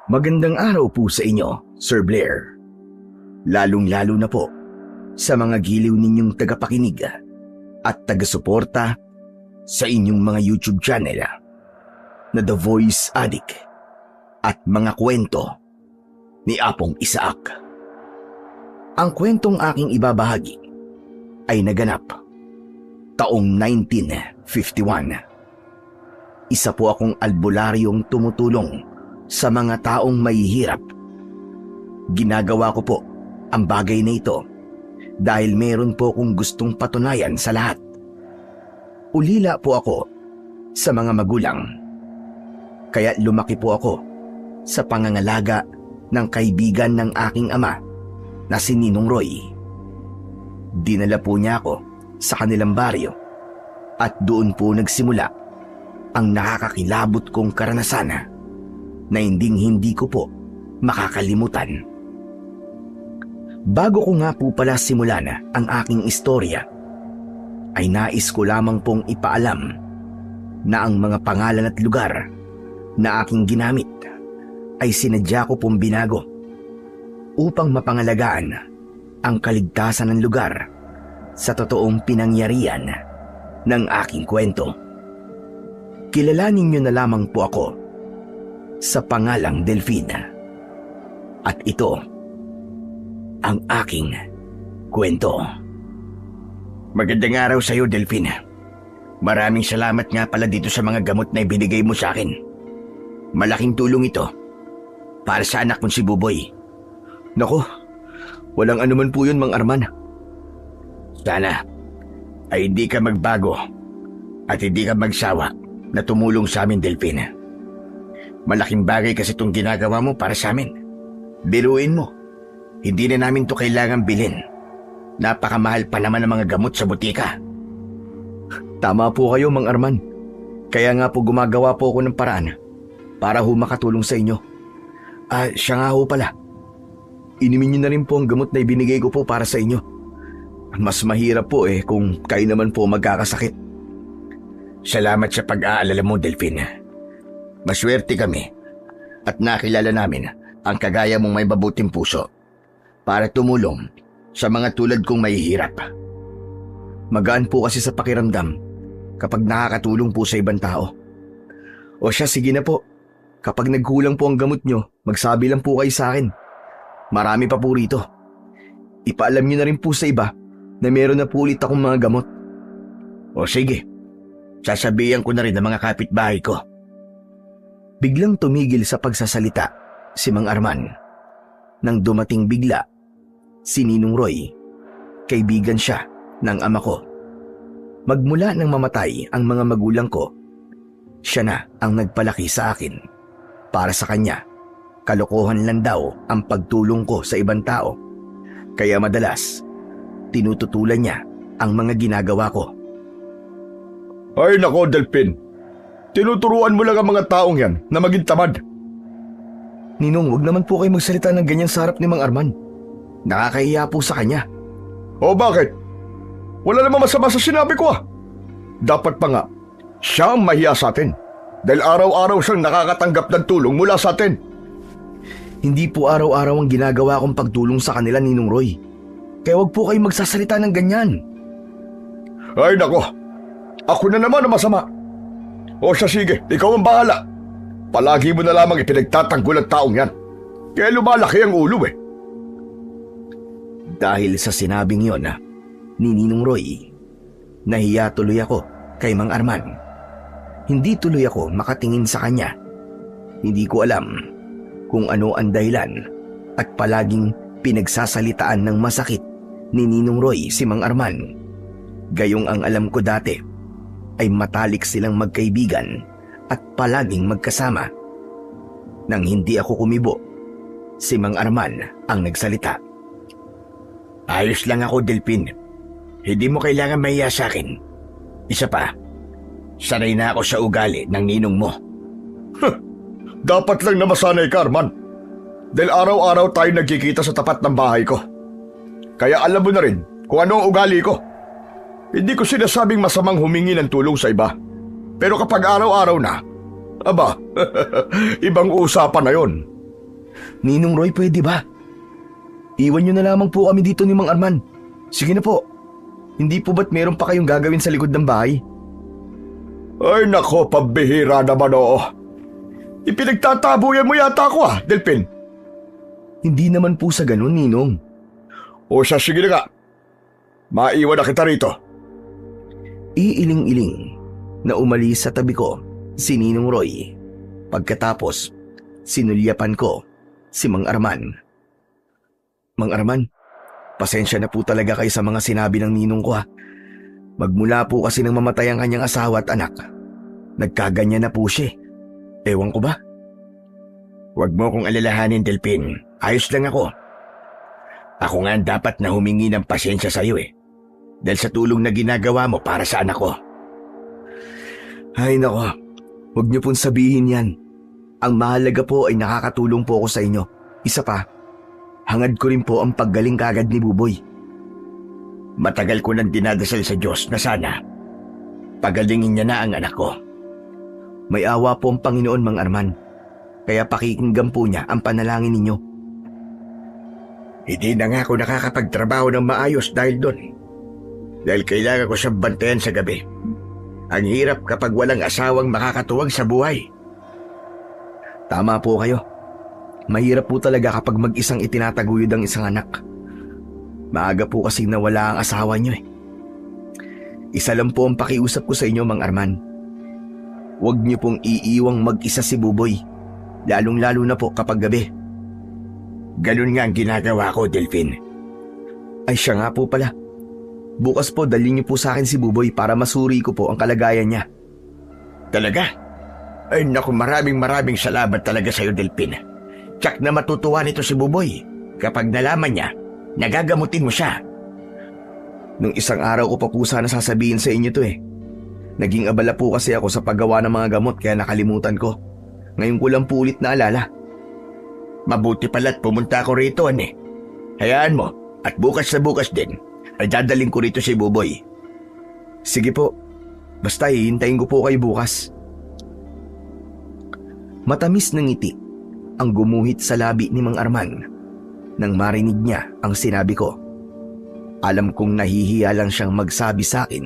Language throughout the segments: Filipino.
Magandang araw po sa inyo, Sir Blair. Lalong-lalo na po sa mga giliw ninyong tagapakinig at taga-suporta sa inyong mga YouTube channel na The Voice Addict at mga kwento ni Apong Isaac. Ang kwentong aking ibabahagi ay naganap taong 1951. Isa po akong albularyong tumutulong sa mga taong mahihirap. Ginagawa ko po ang bagay na ito dahil meron po akong gustong patunayan sa lahat. Ulila po ako sa mga magulang. Kaya lumaki po ako sa pangangalaga ng kaibigan ng aking ama na si Ninong Roy. Dinala po niya ako sa kanilang baryo at doon po nagsimula ang nakakakilabot kong karanasan na hindi ko po makakalimutan. Bago ko nga po pala simulan ang aking istorya, ay nais ko lamang pong ipaalam na ang mga pangalan at lugar na aking ginamit ay sinadya ko pong binago upang mapangalagaan ang kaligtasan ng lugar sa totoong pinangyarihan ng aking kwento. Kilalanin niyo na lamang po ako sa pangalang Delfina. At ito ang aking kwento. Magandang araw sa iyo, Delfina. Maraming salamat nga pala dito sa mga gamot na ibinigay mo sa akin. Malaking tulong ito para sa anak kong si Buboy. Naku, walang anuman po yun, Mang Arman. Sana ay hindi ka magbago at hindi ka magsawa na tumulong sa amin, Delfina. Malaking bagay kasi itong ginagawa mo para sa amin. Biruin mo, hindi na namin to kailangan bilhin. Napakamahal pa naman ang mga gamot sa butika. Tama po kayo, Mang Arman. Kaya nga po gumagawa po ako ng paraan para ho makatulong sa inyo. Siya nga ho pala. Inumin niyo na rin po ang gamot na ibinigay ko po para sa inyo. Mas mahirap po kung kayo naman po magkakasakit. Salamat sa pag-aalala mo, Delfina. Maswerte kami at nakilala namin ang kagaya mong may mabuting puso para tumulong sa mga tulad kong mahihirap. Magaan po kasi sa pakiramdam kapag nakakatulong po sa ibang tao. O siya, sige na po. Kapag nagkulang po ang gamot nyo, magsabi lang po kayo sa akin. Marami pa po rito. Ipaalam nyo na rin po sa iba na meron na po ulit akong mga gamot. O sige, sasabihan ko na rin ng mga kapitbahay ko. Biglang tumigil sa pagsasalita si Mang Arman nang dumating bigla si Ninong Roy. Kaibigan siya ng ama ko. Magmula nang mamatay ang mga magulang ko, siya na ang nagpalaki sa akin. Para sa kanya, kalokohan lang daw ang pagtulong ko sa ibang tao. Kaya madalas, tinututulan niya ang mga ginagawa ko. Ay nako, Delphin. Tinuturuan mo lang ang mga taong yan na maging tamad. Ninong, wag naman po kayo magsalita ng ganyan sa harap ni Mang Arman. Nakakahiya po sa kanya. O bakit? Wala namang masama sa sinabi ko . Dapat pa nga, siya ang mahiya sa atin. Dahil araw-araw siyang nakakatanggap ng tulong mula sa atin. Hindi po araw-araw ang ginagawa kong pagtulong sa kanila, Ninong Roy. Kaya wag po kayo magsasalita ng ganyan. Ay nako, ako na naman ang masama. O siya, sige, ikaw ang bahala. Palagi mo na lamang ipinagtatanggol ang taong yan. Kaya lumalaki ang ulo . Dahil sa sinabing yon ni Ninong Roy, nahiya tuloy ako kay Mang Arman. Hindi tuloy ako makatingin sa kanya. Hindi ko alam kung ano ang dahilan at palaging pinagsasalitaan ng masakit ni Ninong Roy si Mang Arman. Gayong ang alam ko dati ay matalik silang magkaibigan at palaging magkasama. Nang hindi ako kumibo, si Mang Arman ang nagsalita. Ayos lang ako, Delphin. Hindi mo kailangan mahiya sa akin. Isa pa, sanay na ako sa ugali ng ninong mo. Dapat lang na masanay ka, Arman. Dahil araw-araw tayo nagkikita sa tapat ng bahay ko. Kaya alam mo na rin kung ano ang ugali ko. Hindi ko sinasabing masamang humingi ng tulong sa iba. Pero kapag araw-araw na, aba, ibang usapan na yon. Ninong Roy, pwede ba? Iwan niyo na lamang po kami dito ni Mang Arman. Sige na po. Hindi po ba't meron pa kayong gagawin sa likod ng bahay? Ay nako, pambihira naman oo. Ipinagtatabuyan mo yata ako Delphin. Hindi naman po sa ganun, Ninong. O siya, sige na nga. Maiwan na kita rito. Iiling-iling na umalis sa tabi ko si Ninong Roy. Pagkatapos, sinulyapan ko si Mang Arman. Mang Arman, pasensya na po talaga kayo sa mga sinabi ng ninong ko Magmula po kasi nang mamatay ang kanyang asawa at anak, nagkaganyan na po siya. Ewan ko ba? Huwag mo kong alalahanin, Delphin. Ayos lang ako. Ako nga dapat na humingi ng pasensya sa iyo dahil sa tulong na ginagawa mo para sa anak ko. Ay nako, huwag niyo pong sabihin yan. Ang mahalaga po ay nakakatulong po ako sa inyo. Isa pa, hangad ko rin po ang paggaling kagad ni Buboy. Matagal ko nang dinadasal sa Diyos na sana pagalingin niya na ang anak ko. May awa po ang Panginoon, Mang Arman. Kaya pakikinggan po niya ang panalangin ninyo. Hindi na nga ako nakakapagtrabaho ng maayos dahil doon. Dahil kailangan ko siyang bantayan sa gabi. Ang hirap kapag walang asawang makakatuwag sa buhay. Tama po kayo. Mahirap po talaga kapag mag-isang itinataguyod ang isang anak. Maaga po kasi nawala ang asawa niyo Isa lang po ang pakiusap ko sa inyo, Mang Arman. Huwag niyo pong iiwang mag-isa si Buboy, lalong-lalo na po kapag gabi. Ganun nga ang ginagawa ko, Delphin. Ay siya nga po pala. Bukas po dalhin niyo po sa akin si Buboy para masuri ko po ang kalagayan niya. Talaga? Ay naku, maraming salamat talaga sa iyo, Delphin. Tsak na matutuwa nito si Buboy kapag nalaman niya, nagagamutin mo siya. Nung isang araw ko pa po sana sasabihin sa inyo to Naging abala po kasi ako sa paggawa ng mga gamot kaya nakalimutan ko. Ngayon ko lang po ulit naalala. Mabuti pala't pumunta ako rito, Hayaan mo, at bukas na bukas din, ay dadaling ko rito si Buboy. Sige po, basta hihintayin ko po kayo bukas. Matamis na ngiti ang gumuhit sa labi ni Mang Arman nang marinig niya ang sinabi ko. Alam kong nahihiya lang siyang magsabi sa akin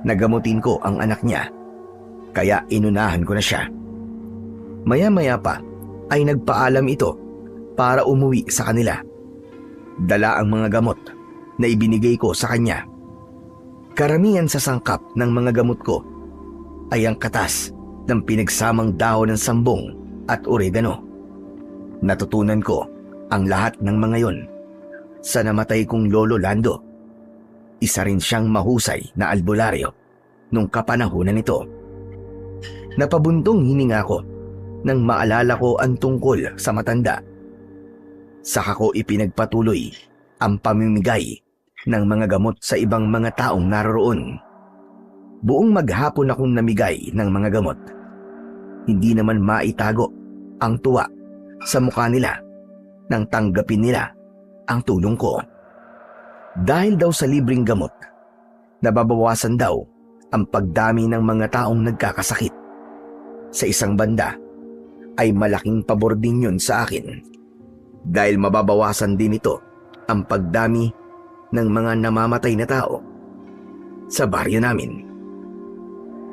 na gamutin ko ang anak niya, kaya inunahan ko na siya. Maya-maya pa ay nagpaalam ito para umuwi sa kanila. Dala ang mga gamot na ibinigay ko sa kanya. Karamihan sa sangkap ng mga gamot ko ay ang katas ng pinagsamang dahon ng sambong at oregano. Natutunan ko ang lahat ng mga yon sa namatay kong Lolo Lando. Isa rin siyang mahusay na albularyo nung kapanahunan nito. Napabuntong hininga ko nang maalala ko ang tungkol sa matanda. Saka ko ipinagpatuloy ang pamimigay ng mga gamot sa ibang mga taong naroroon. Buong maghapon akong namigay ng mga gamot. Hindi naman maitago ang tuwa sa mukha nila nang tanggapin nila ang tulong ko. Dahil daw sa libreng gamot, nababawasan daw ang pagdami ng mga taong nagkakasakit. Sa isang banda, ay malaking pabor din yun sa akin dahil mababawasan din ito ang pagdami ng mga namamatay na tao sa baryo namin.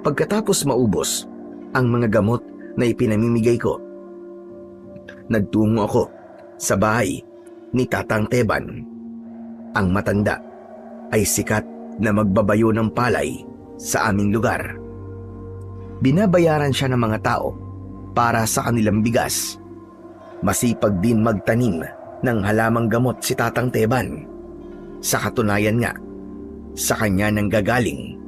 Pagkatapos maubos ang mga gamot na ipinamimigay ko, nagtungo ako sa bahay ni Tatang Teban. Ang matanda ay sikat na magbabayo ng palay sa aming lugar. Binabayaran siya ng mga tao para sa kanilang bigas. Masipag din magtanim ng halamang gamot si Tatang Teban. Sa katunayan nga, sa kanya nang gagaling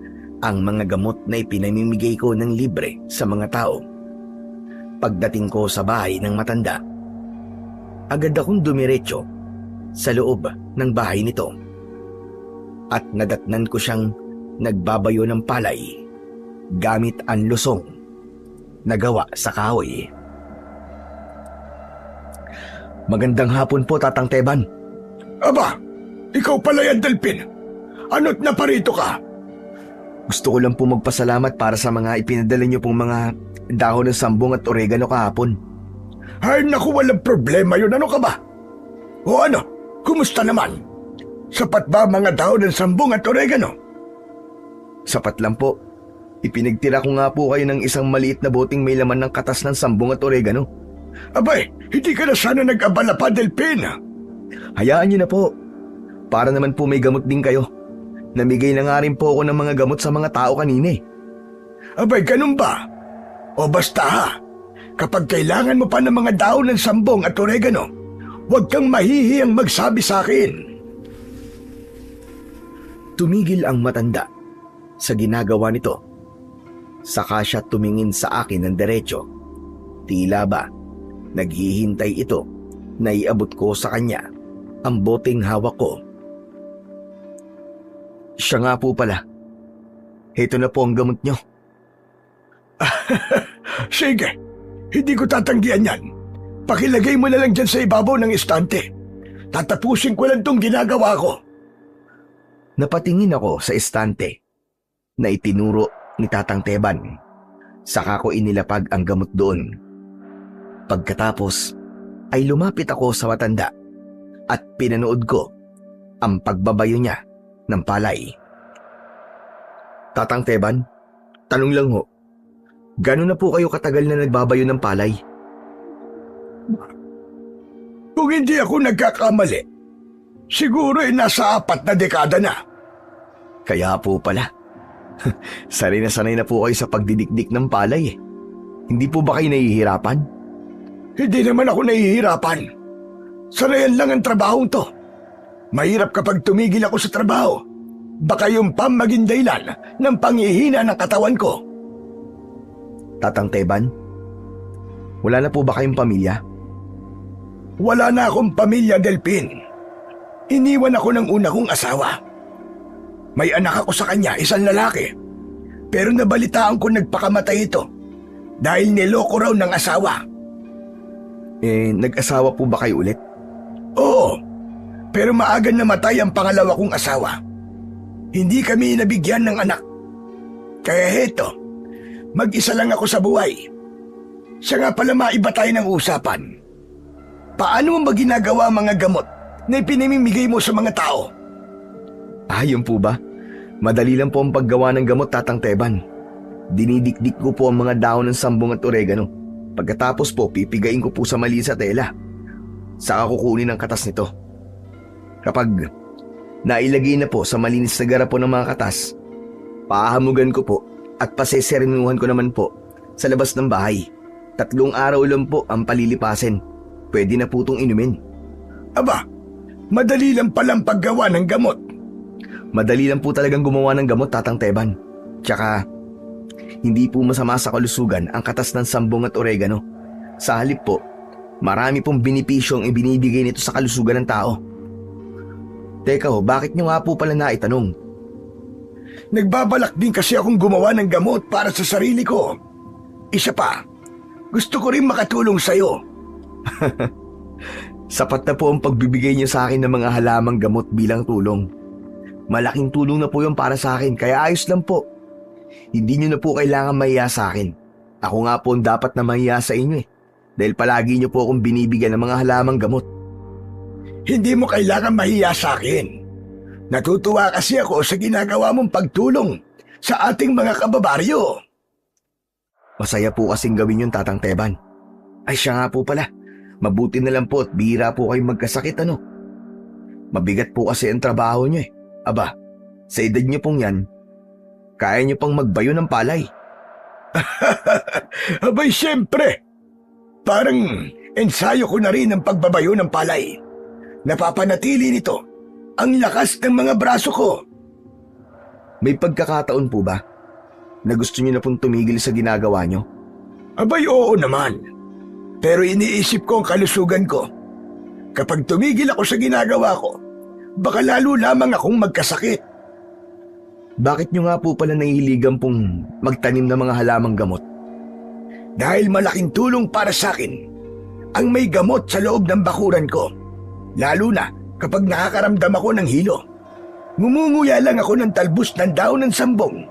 ang mga gamot na ipinamimigay ko ng libre sa mga tao. Pagdating ko sa bahay ng matanda, agad akong dumiretso sa loob ng bahay nito at nadatnan ko siyang nagbabayo ng palay gamit ang lusong na gawa sa kahoy. Magandang hapon po, Tatang Teban. Aba, ikaw pala yan, Delphin. Ano't naparito ka? Gusto ko lang po magpasalamat para sa mga ipinadala niyo pong mga dahon ng sambong at oregano kahapon. Ay naku, walang problema yun. Ano ka ba? O ano, kumusta naman? Sapat ba mga daon ng sambong at oregano? Sapat lang po. Ipinagtira ko nga po kayo ng isang maliit na boteng may laman ng katas ng sambong at oregano. Abay, hindi ka na sana nag-abala pa, Delphin. Hayaan niyo na po. Para naman po may gamot din kayo. Namigay na nga rin po ako ng mga gamot sa mga tao kanina eh. Abay, ganun ba? O basta ha, kapag kailangan mo pa ng mga daon ng sambong at oregano, huwag kang mahihiyang magsabi sa akin. Tumigil ang matanda sa ginagawa nito. Saka siya tumingin sa akin ng diretso. Tila ba, naghihintay ito na iabot ko sa kanya ang boteng hawak ko. Siya nga po pala. Heto na po ang gamot nyo. Sige, hindi ko tatanggihan yan. Pakilagay mo na lang dyan sa ibabaw ng estante. Tatapusin ko lang tong ginagawa ko. Napatingin ako sa estante na itinuro ni Tatang Teban. Saka ko inilapag ang gamot doon. Pagkatapos ay lumapit ako sa matanda at pinanood ko ang pagbabayo niya ng palay. Tatang Teban, tanong lang ho, gano'n na po kayo katagal na nagbabayo ng palay? Kung hindi ako nagkakamali, siguro ay nasa 4 na dekada na. Kaya po pala. Sanay na po kayo sa pagdidikdik ng palay eh. Hindi po ba kayo nahihirapan? Hindi naman ako nahihirapan. Sanayan lang ang trabahong to. Mahirap kapag tumigil ako sa trabaho. Baka yung maging dahilan ng panghihina ng katawan ko. Tatang Teban, wala na po ba kayong pamilya? Wala na akong pamilya, Delphin. Iniwan ako ng una kong asawa. May anak ako sa kanya, isang lalaki. Pero nabalitaan ko nagpakamatay ito dahil niloko raw ng asawa. Nag-asawa po ba kayo ulit? Oo, pero maaga namatay ang pangalawa kong asawa. Hindi kami nabigyan ng anak. Kaya heto, mag-isa lang ako sa buhay. Siya nga pala maiba tayo ng usapan. Paano mo ba ginagawa ang mga gamot na ipinamimigay mo sa mga tao? Yun po ba? Madali lang po ang paggawa ng gamot, Tatang Teban. Dinidikdik ko po ang mga dahon ng sambong at oregano. Pagkatapos po, pipigain ko po sa mali sa tela. Saka kukunin ang katas nito. Kapag nailagay na po sa malinis na garapon ng mga katas, pahamugan ko po at paseserinuhan ko naman po sa labas ng bahay. 3 araw lang po ang palilipasin. Pwede na po itong inumin. Aba, madali lang palang paggawa ng gamot. Madali lang po talagang gumawa ng gamot, Tatang Teban. Tsaka, hindi po masama sa kalusugan ang katas ng sambong at oregano. Sa halip po, marami pong benepisyo ang ibinibigay nito sa kalusugan ng tao. Teka ho, bakit nyo nga po pala naitanong? Nagbabalak din kasi akong gumawa ng gamot para sa sarili ko. Isa pa, gusto ko rin makatulong sa'yo. Sapat na po ang pagbibigay niyo sa akin ng mga halamang gamot bilang tulong. Malaking tulong na po yung para sa akin, kaya ayos lang po. Hindi niyo na po kailangan mahiya sa akin. Ako nga po ang dapat na mahiya sa inyo eh. Dahil palagi niyo po akong binibigyan ng mga halamang gamot. Hindi mo kailangan mahiya sa akin. Natutuwa kasi ako sa ginagawa mong pagtulong sa ating mga kababaryo. Masaya po kasing gawin yun, Tatang Teban. Ay siya nga po pala. Mabuti na lang po at bihira po kayo magkasakit ano. Mabigat po kasi ang trabaho niyo eh. Aba, sa edad niyo pong yan, kaya niyo pang magbayo ng palay. Abay siyempre, parang ensayo ko na rin ang pagbabayo ng palay. Napapanatili nito ang lakas ng mga braso ko. May pagkakataon po ba na gusto niyo na pong tumigil sa ginagawa niyo? Abay oo naman, pero iniisip ko ang kalusugan ko. Kapag tumigil ako sa ginagawa ko, baka lalo lamang akong magkasakit. Bakit nyo nga po pala nahihiligan pong magtanim ng mga halamang gamot? Dahil malaking tulong para sa akin ang may gamot sa loob ng bakuran ko. Lalo na kapag nakakaramdam ako ng hilo. Ngumunguya lang ako ng talbos ng daon ng sambong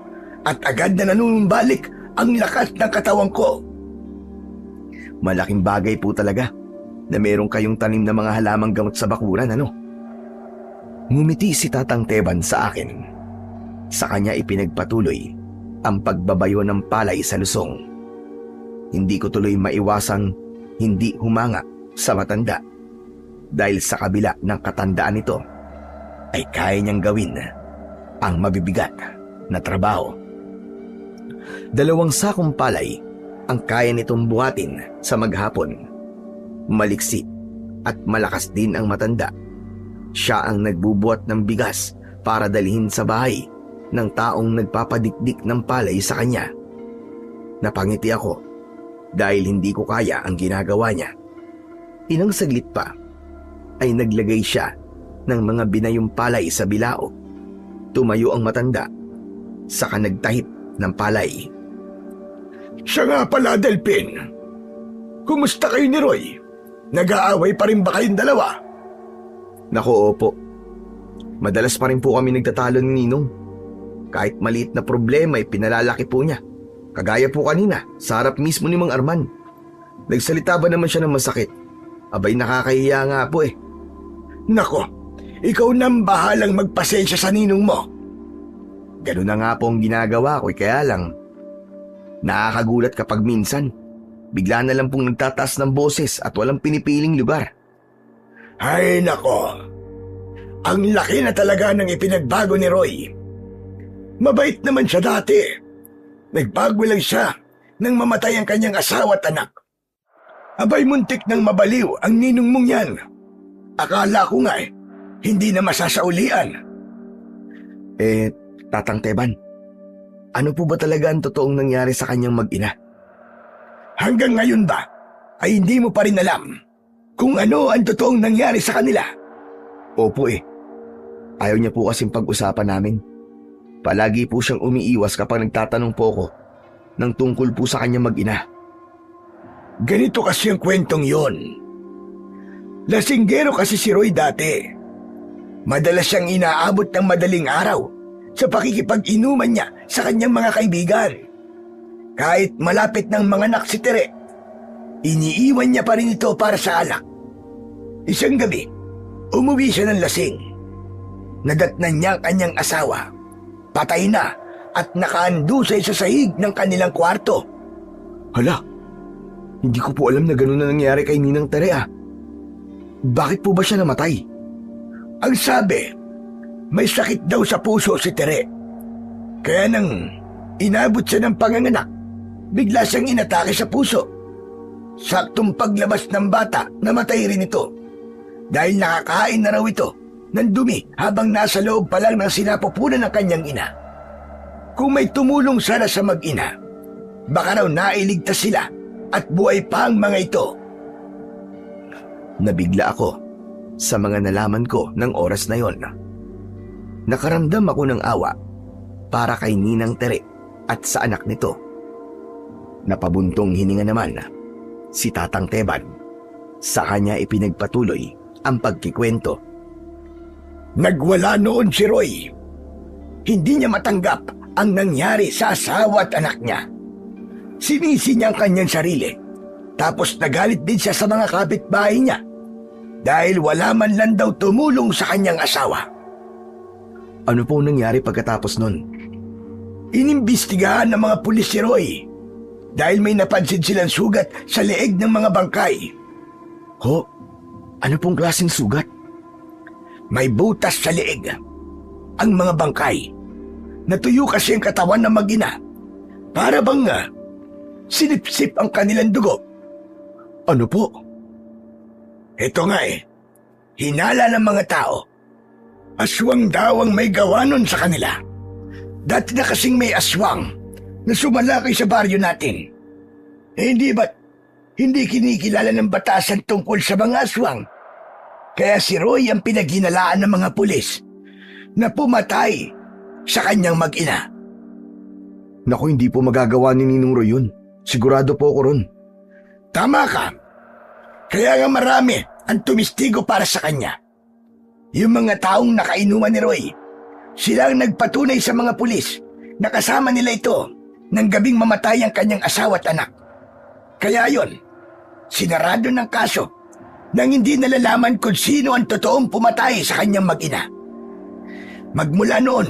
at agad na nanunumbalik ang lakas ng katawan ko. Malaking bagay po talaga na meron kayong tanim na mga halamang gamot sa bakuran, ano? Ngumiti si Tatang Teban sa akin. Sa kanya ipinagpatuloy ang pagbabayo ng palay sa lusong. Hindi ko tuloy maiwasang hindi humanga sa matanda dahil sa kabila ng katandaan nito ay kaya niyang gawin ang mabibigat na trabaho. 2 sakong palay ang kaya nitong buhatin sa maghapon. Maliksi at malakas din ang matanda. Siya ang nagbubuhat ng bigas para dalhin sa bahay ng taong nagpapadikdik ng palay sa kanya. Napangiti ako dahil hindi ko kaya ang ginagawa niya. Inang saglit pa ay naglagay siya ng mga binayong palay sa bilao. Tumayo ang matanda, saka nagtahip ng palay. Siya nga pala, Delphin. Kumusta kayo ni Roy? Nag-aaway pa rin ba kayong dalawa? Naku, opo. Madalas pa rin po kami nagtatalo ni Ninong. Kahit maliit na problema ay pinalalaki po niya. Kagaya po kanina, sa harap mismo ni Mang Arman. Nagsalita ba naman siya ng masakit? Abay, nakakahiya nga po eh. Nako, ikaw nang bahalang magpasensya sa ninong mo. Ganun na nga po ang ginagawa ko, kaya lang nakakagulat kapag minsan bigla na lang pong nagtataas ng boses at walang pinipiling lugar. Ay nako, ang laki na talaga ng ipinagbago ni Roy. Mabait naman siya dati. Nagbago lang siya nang mamatay ang kanyang asawa at anak. Abay, muntik nang mabaliw ang ninong mong yan. Akala ko nga hindi na masasaulian. Tatang Teban, ano po ba talaga ang totoong nangyari sa kanyang mag-ina? Hanggang ngayon ba ay hindi mo pa rin alam kung ano ang totoong nangyari sa kanila? Opo Ayaw niya po kasing pag-usapan namin. Palagi po siyang umiiwas kapag nagtatanong po ako ng tungkol po sa kanyang mag-ina. Ganito kasi ang kwentong yon. Lasinggero kasi si Roy dati. Madalas siyang inaabot ng madaling araw sa pakikipag-inuman niya sa kanyang mga kaibigan. Kahit malapit ng mga anak si Tere, iniiwan niya pa rin ito para sa alak. Isang gabi, umuwi siya ng lasing. Nadatnan niya ang kanyang asawa. Patay na at nakaandusay sa sahig ng kanilang kwarto. Hala, hindi ko po alam na gano'n na nangyari kay Ninang Tere. Bakit po ba siya namatay? Ang sabi, may sakit daw sa puso si Tere. Kaya nang inabot siya ng panganganak, bigla siyang inatake sa puso. Saktong paglabas ng bata, namatay rin ito. Dahil nakakain na raw ito ng dumi habang nasa loob pa lang ng sinapupunan ng kanyang ina. Kung may tumulong sana sa mag-ina, baka raw nailigtas sila at buhay pa ang mga ito. Nabigla ako sa mga nalaman ko ng oras na yon. Nakaramdam ako ng awa para kay Ninang Tere at sa anak nito. Napabuntong hininga naman si Tatang Teban. Sa kanya ipinagpatuloy ang pagkikwento. Nagwala noon si Roy. Hindi niya matanggap ang nangyari sa asawa at anak niya. Sinisi niya ang kanyang sarili. Tapos nagalit din siya sa mga kapitbahay niya dahil wala man lang daw tumulong sa kanyang asawa. Ano po nangyari pagkatapos nun? Inimbestigahan ng mga pulis si Roy dahil may napansin silang sugat sa leeg ng mga bangkay. Ho? Ano pong klaseng sugat? May butas sa leeg. Ang mga bangkay. Natuyo kasi ang katawan ng mag-ina. Para bang sinipsip ang kanilang dugo. Ano po? Ito nga hinala ng mga tao. Aswang daw ang may gawa nun sa kanila. Dati na kasing may aswang na sumalakay sa baryo natin. Hindi ba't hindi kinikilala ng batasan tungkol sa mga aswang? Kaya si Roy ang pinaghinalaan ng mga pulis na pumatay sa kanyang mag-ina. Naku, hindi po magagawa ni Ninong Roy yun. Sigurado po ako ron. Tama ka. Kaya nga marami ang tumistigo para sa kanya. Yung mga taong nakainuman ni Roy, sila ang nagpatunay sa mga pulis na kasama nila ito nang gabing mamatay ang kanyang asawa at anak. Kaya yon, sinarado ng kaso nang hindi nalalaman kung sino ang totoong pumatay sa kanyang mag-ina. Magmula noon,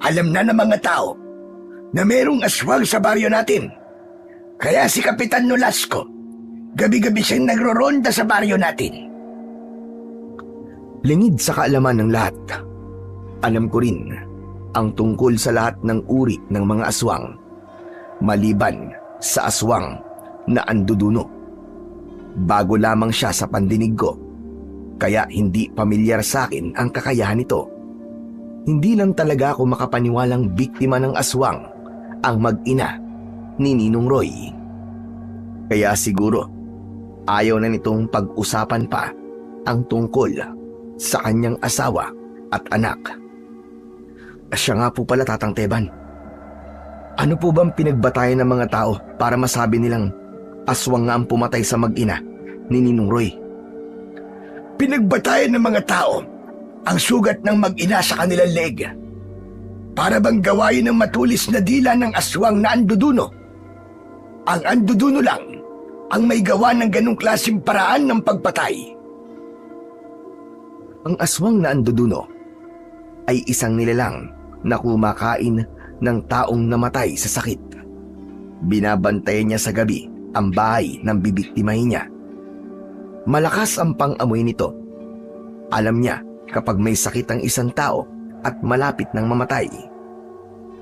alam na ng mga tao na merong aswang sa baryo natin. Kaya si Kapitan Nolasco, gabi-gabi siyang nagroronda sa baryo natin. Lingid sa kaalaman ng lahat, alam ko rin ang tungkol sa lahat ng uri ng mga aswang, maliban sa aswang na anduduno. Bago lamang siya sa pandinig ko, kaya hindi pamilyar sa akin ang kakayahan nito. Hindi lang talaga ako makapaniwalang biktima ng aswang ang mag-ina ni Ninong Roy. Kaya siguro, ayaw na nitong pag-usapan pa ang tungkol sa kanyang asawa at anak. Siya nga po pala, Tatang Teban. Ano po bang pinagbatayan ng mga tao para masabi nilang aswang nga ang pumatay sa mag-ina ni Ninong Roy? Pinagbatayan ng mga tao ang sugat ng mag-ina sa kanilang leeg, para bang gawain ng matulis na dila ng aswang na anduduno. Ang anduduno lang ang may gawa ng ganong klaseng paraan ng pagpatay. Ang aswang na anduduno ay isang nilalang na kumakain ng taong namatay sa sakit. Binabantayan niya sa gabi ang bahay ng bibiktimahin niya. Malakas ang pang-amoy nito. Alam niya kapag may sakit ang isang tao at malapit ng mamatay.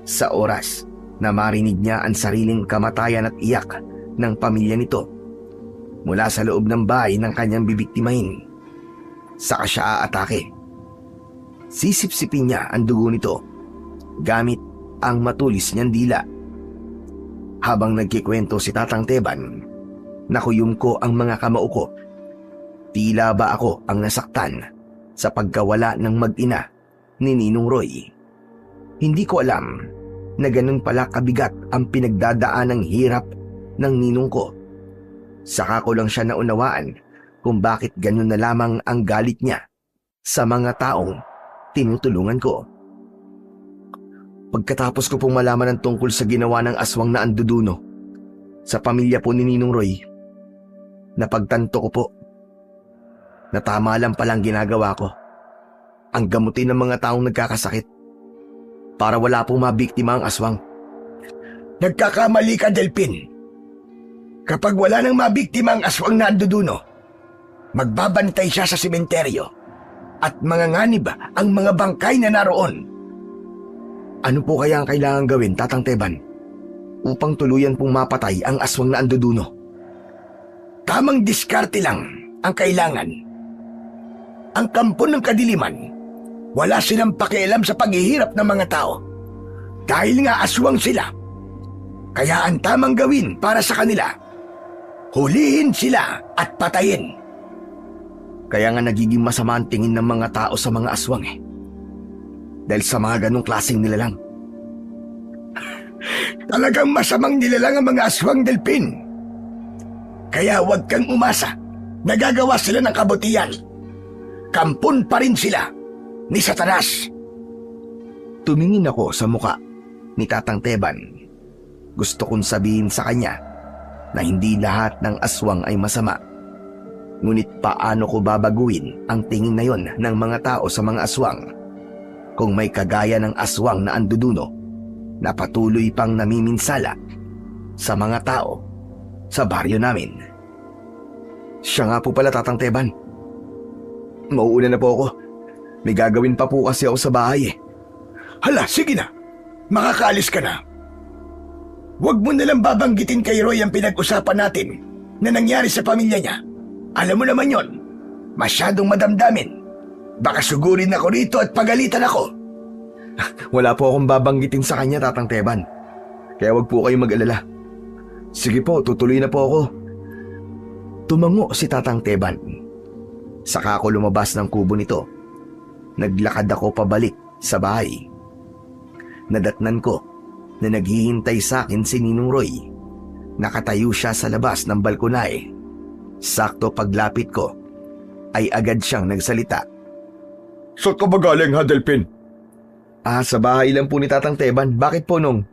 Sa oras na marinig niya ang sariling kamatayan at iyak ng pamilya nito mula sa loob ng bahay ng kanyang bibiktimahin, saka siya aatake. Sisipsipin niya ang dugo nito gamit ang matulis niyang dila. Habang nagkikwento si Tatang Teban, nakuyom ko ang mga kamao ko. Tila ba ako ang nasaktan sa pagkawala ng mag-ina ni Ninong Roy. Hindi ko alam na ganun pala kabigat ang pinagdadaan ng hirap ng ninong ko. Saka ko lang siya naunawaan kung bakit ganun na lamang ang galit niya sa mga taong tinutulungan ko. Pagkatapos ko pong malaman ang tungkol sa ginawa ng aswang na anduduno sa pamilya po ni Ninong Roy, napagtanto ko po na tama lang palang ginagawa ko. Ang gamutin ng mga taong nagkakasakit para wala pong mabiktima ang aswang. Nagkakamali ka, Delpin. Kapag wala nang mabiktima ang aswang na anduduno, magbabantay siya sa sementeryo at manganganib ang mga bangkay na naroon. Ano po kaya ang kailangan gawin, Tatang Teban, upang tuluyan pong mapatay ang aswang na anduduno? Tamang diskarte lang ang kailangan. Ang kampo ng kadiliman, wala silang pakialam sa paghihirap ng mga tao. Dahil nga aswang sila. Kaya ang tamang gawin para sa kanila, hulihin sila at patayin. Kaya nga nagiging masama ang tingin ng mga tao sa mga aswang eh. Dahil sa mga ganong klaseng nilalang. Talagang masamang nilalang ang mga aswang, Delpin. Kaya huwag kang umasa. Nagagawa sila ng kabutihan. Kampon pa rin sila ni Satanas. Tumingin ako sa muka ni Tatang Teban. Gusto kong sabihin sa kanya na hindi lahat ng aswang ay masama. Ngunit paano ko babaguhin ang tingin na yon ng mga tao sa mga aswang kung may kagaya ng aswang na anduduno na patuloy pang namiminsala sa mga tao sa baryo namin? Siya nga po pala, Tatang Teban. Mauuna na po ako. May gagawin pa po kasi ako sa bahay eh. Hala, sige na. Makakaalis ka na. Huwag mo nalang babanggitin kay Roy ang pinag-usapan natin na nangyari sa pamilya niya. Alam mo naman yon, masyadong madamdamin. Baka sugurin ako rito at pagalitan ako. Wala po akong babanggitin sa kanya, Tatang Teban. Kaya wag po kayong mag-alala. Sige po, tutuloy na po ako. Tumango si Tatang Teban. Saka ako lumabas ng kubo nito. Naglakad ako pabalik sa bahay. Nadatnan ko na naghihintay sa akin si Ninong Roy. Nakatayo siya sa labas ng balkonahe. Sakto paglapit ko, ay agad siyang nagsalita. Saan ka ba galing, ha, Delpin? Sa bahay lang po ni Tatang Teban. Bakit po, Nong?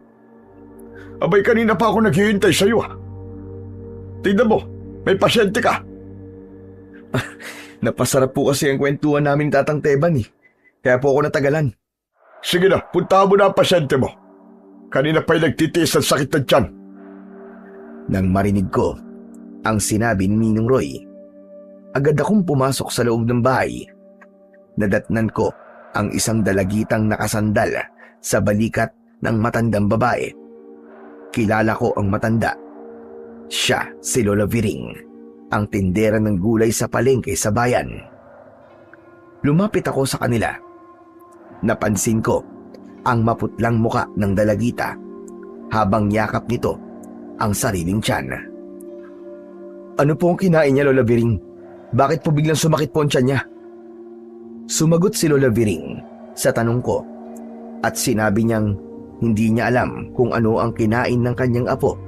Abay, kanina pa ako naghihintay sa'yo, ha. Tignan mo, May pasyente ka. Napasarap po kasi ang kwentuhan namin ni Tatang Teban eh. Kaya po ako natagalan. Sige na, puntahan mo na ang pasyente mo. Kanina pa'y nagtitiis ng sakit ng tiyan. Nang marinig ko ang sinabi ni Ninong Roy, agad akong pumasok sa loob ng bahay. Nadatnan ko ang isang dalagitang nakasandal sa balikat ng matandang babae. Kilala ko ang matanda. Siya si Lola Viring, ang tindera ng gulay sa palengke sa bayan. Lumapit ako sa kanila. Napansin ko ang maputlang muka ng dalagita habang yakap nito ang sariling tiyan. Ano po ang kinain niya, Lola Viring? Bakit po biglang sumakit po ang tiyan niya? Sumagot si Lola Viring sa tanong ko at sinabi niyang hindi niya alam kung ano ang kinain ng kanyang apo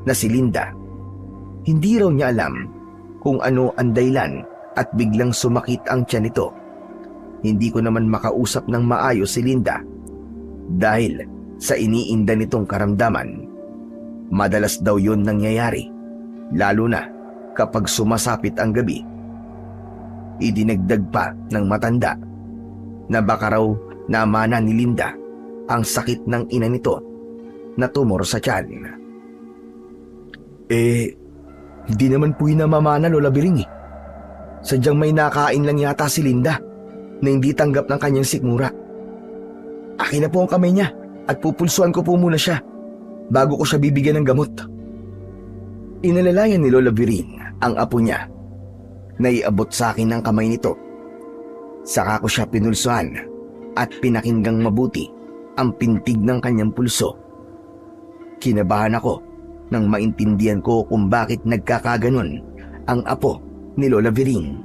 na si Linda. Hindi raw niya alam kung ano ang dahilan at biglang sumakit ang tiyan nito. Hindi ko naman makausap ng maayos si Linda dahil sa iniinda nitong karamdaman. Madalas daw yun nangyayari, lalo na kapag sumasapit ang gabi. Idinagdag pa ng matanda na baka raw namana ni Linda ang sakit ng ina nito na tumor sa tiyan. Hindi naman po yun namamana, Lola Biring eh. Sadyang may nakain lang yata si Linda na hindi tanggap ng kanyang sikmura. Akin na po ang kamay niya at pupulsuan ko po muna siya bago ko siya bibigyan ng gamot. Inalalayan ni Lola Biring ang apo niya. Naiabot sa akin ang kamay nito. Saka ko siya pinulsuan at pinakinggang mabuti ang pintig ng kanyang pulso. Kinabahan ako nang maintindihan ko kung bakit nagkakaganon ang apo ni Lola Viring.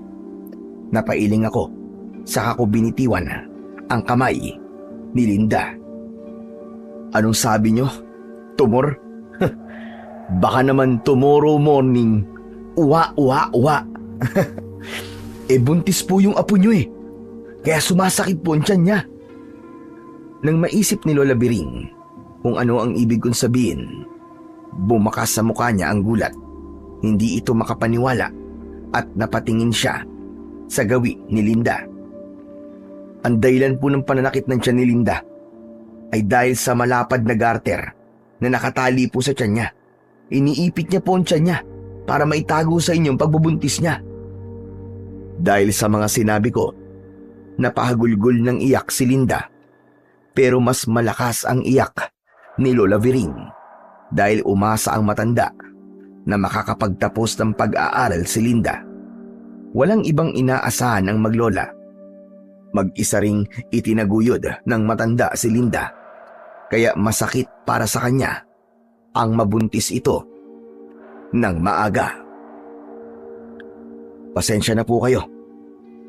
Napailing ako, saka ko binitiwan ang kamay ni Linda. Anong sabi niyo? Tumor? Baka naman tomorrow morning, uwa. Buntis po yung apo niyo eh. Kaya sumasakit po ang tiyan niya. Nang maisip ni Lola Biring kung ano ang ibig kong sabihin, bumakas sa mukha niya ang gulat. Hindi ito makapaniwala at napatingin siya sa gawi ni Linda. Ang dahilan po ng pananakit ng tiyan ni Linda ay dahil sa malapad na garter na nakatali po sa tiyan niya. Iniipit niya po ang tiyan niya para maitago sa inyong pagbubuntis niya. Dahil sa mga sinabi ko, napahagulgol ng iyak si Linda. Pero mas malakas ang iyak ni Lola Viring dahil umasa ang matanda na makakapagtapos ng pag-aaral si Linda. Walang ibang inaasahan ang maglola. Mag-isa ring itinaguyod ng matanda si Linda, kaya masakit para sa kanya ang mabuntis ito ng maaga. Pasensya na po kayo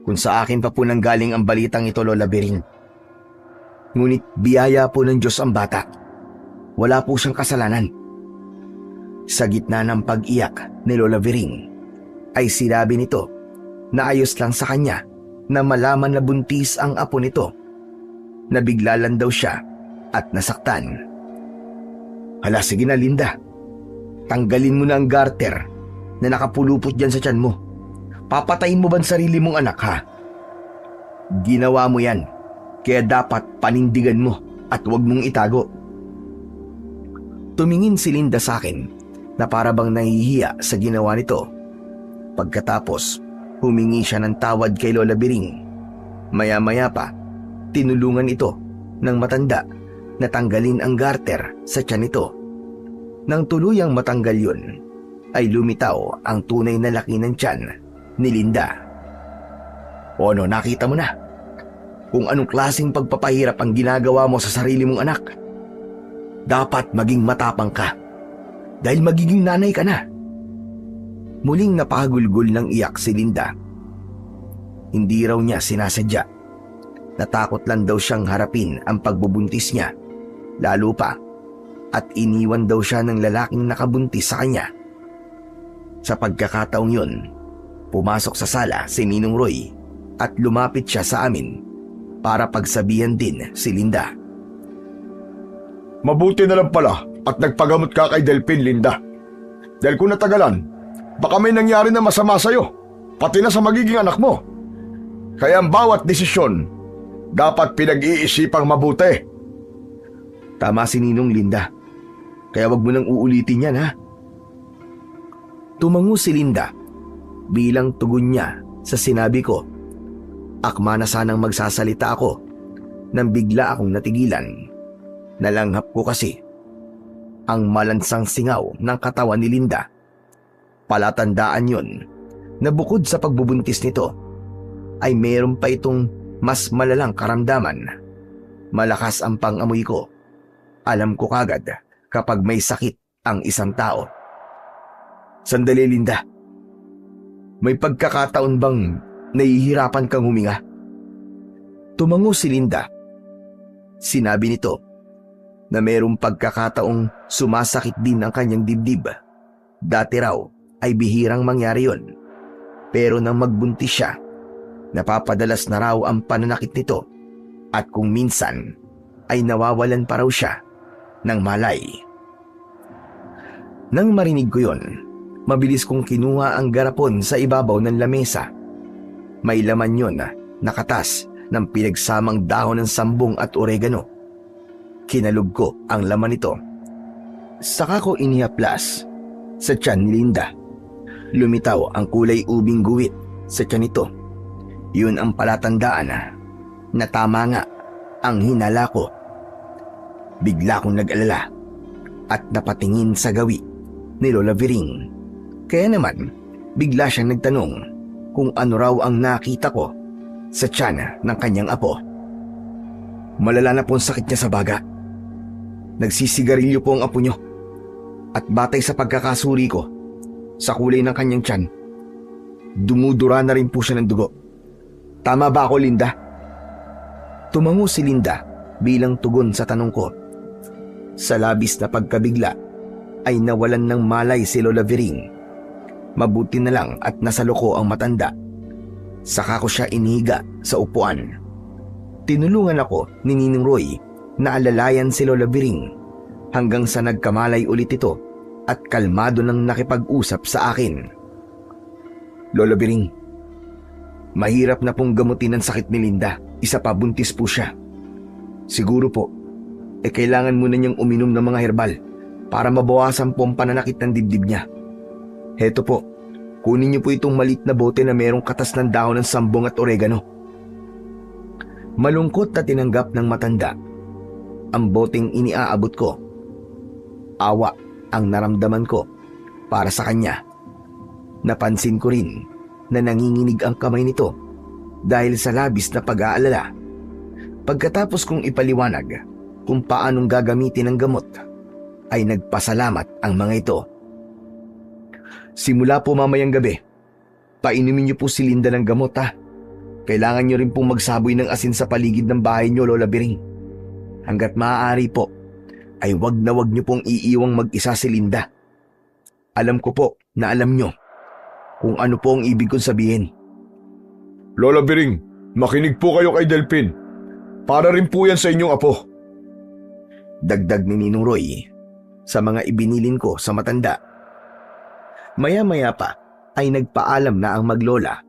kung sa akin pa po nanggaling ang balitang ito, Lola Biring. Ngunit biyaya po ng Diyos ang bata. Wala po siyang kasalanan. Sa gitna ng pag-iyak ni Lola Viring ay sinabi nito na ayos lang sa kanya na malaman na buntis ang apo nito. Nabigla lang daw siya at nasaktan. Hala, sige na Linda. Tanggalin mo na ang garter na nakapulupot dyan sa tiyan mo. Papatayin mo ba ang sarili mong anak ha? Ginawa mo yan, kaya dapat panindigan mo at huwag mong itago. Tumingin si Linda sa akin na para bang nahihiya sa ginawa nito. Pagkatapos, humingi siya ng tawad kay Lola Biring. Maya-maya pa, tinulungan ito ng matanda na tanggalin ang garter sa tiyan nito. Nang tuluyang matanggal yun, ay lumitaw ang tunay na laki ng tiyan ni Linda. O ano, nakita mo na kung anong klaseng pagpapahirap ang ginagawa mo sa sarili mong anak. Dapat maging matapang ka dahil magiging nanay ka na. Muling napahagulgol ng iyak si Linda. Hindi raw niya sinasadya. Natakot lang daw siyang harapin ang pagbubuntis niya, lalo pa at iniwan daw siya ng lalaking nakabuntis sa kanya. Sa pagkakataong yun, pumasok sa sala si Ninong Roy at lumapit siya sa amin para pagsabihan din si Linda. Mabuti na lang pala at nagpagamot ka kay Delphin, Linda. Dahil kung natagalan, Baka may nangyari na masama sa'yo, pati na sa magiging anak mo. Kaya ang bawat desisyon, dapat pinag-iisipang mabuti. Tama si Ninong Linda. Kaya wag mo nang uulitin yan, ha? Tumango si Linda bilang tugon niya sa sinabi ko. Akma na sanang magsasalita ako nang bigla akong natigilan. Nalanghap ko kasi ang malansang singaw ng katawan ni Linda. Palatandaan yon na bukod sa pagbubuntis nito ay mayroon pa itong mas malalang karamdaman. Malakas ang pang-amoy ko. Alam ko kagad kapag may sakit ang isang tao. Sandali, Linda. May pagkakataon bang nahihirapan kang huminga? Tumango si Linda. Sinabi nito na mayroong pagkakataong sumasakit din ang kanyang dibdib. Dati raw ay bihirang mangyari yon. Pero nang magbuntis siya, napapadalas na raw ang pananakit nito at kung minsan ay nawawalan pa raw siya ng malay. Nang marinig ko yon, mabilis kong kinuha ang garapon sa ibabaw ng lamesa. May laman yon na katas ng pinagsamang dahon ng sambong at oregano. Kinalog ko ang laman nito. Saka ko inihaplas sa tiyan ni Linda. Lumitaw ang kulay ubing guwit sa tiyan nito. Yun ang palatandaan na tama nga ang hinala ko. Bigla akong nag-alala at napatingin sa gawi ni Lola Viring. Kaya naman, bigla siyang nagtanong kung ano raw ang nakita ko sa tiyan ng kanyang apo. Malala na po ang sakit niya sa baga. Nagsisigarilyo po ang apo niyo. At batay sa pagkakasuri ko, sa kulay ng kanyang tiyan, dumudura na rin po siya ng dugo. Tama ba ako, Linda? Tumango si Linda bilang tugon sa tanong ko. Sa labis na pagkabigla ay nawalan ng malay si Lola Viring. Mabuti na lang at nasaloko ang matanda. Saka ko siya inihiga sa upuan. Tinulungan ako ni Ninong Roy na alalayan si Lola Viring hanggang sa nagkamalay ulit ito at kalmado nang nakipag-usap sa akin. Lola Viring, mahirap na pong gamutin ang sakit ni Linda. Isa pa, buntis po siya. Siguro po, kailangan muna niyang uminom ng mga herbal para mabawasan po ang pananakit ng dibdib niya. Heto po, kunin niyo po itong maliit na bote na merong katas ng dahon ng sambong at oregano. Malungkot na tinanggap ng matanda ang boteng iniaabot ko. Awa ang naramdaman ko para sa kanya. Napansin ko rin na nanginginig ang kamay nito dahil sa labis na pag-aalala. Pagkatapos kong ipaliwanag kung paanong gagamitin ang gamot, ay nagpasalamat ang mga ito. Simula po mamayang gabi, painumin niyo po si Linda ng gamot, ha. Kailangan niyo rin pong magsaboy ng asin sa paligid ng bahay niyo, Lola Biring. Hanggat maaari po, ay wag na wag niyo pong iiwang mag-isa si Linda. Alam ko po na alam niyo kung ano po ang ibig kong sabihin. Lola Biring, makinig po kayo kay Delphin. Para rin po yan sa inyong apo. Dagdag ni Ninong Roy sa mga ibinilin ko sa matanda. Maya-maya pa ay nagpaalam na ang maglola.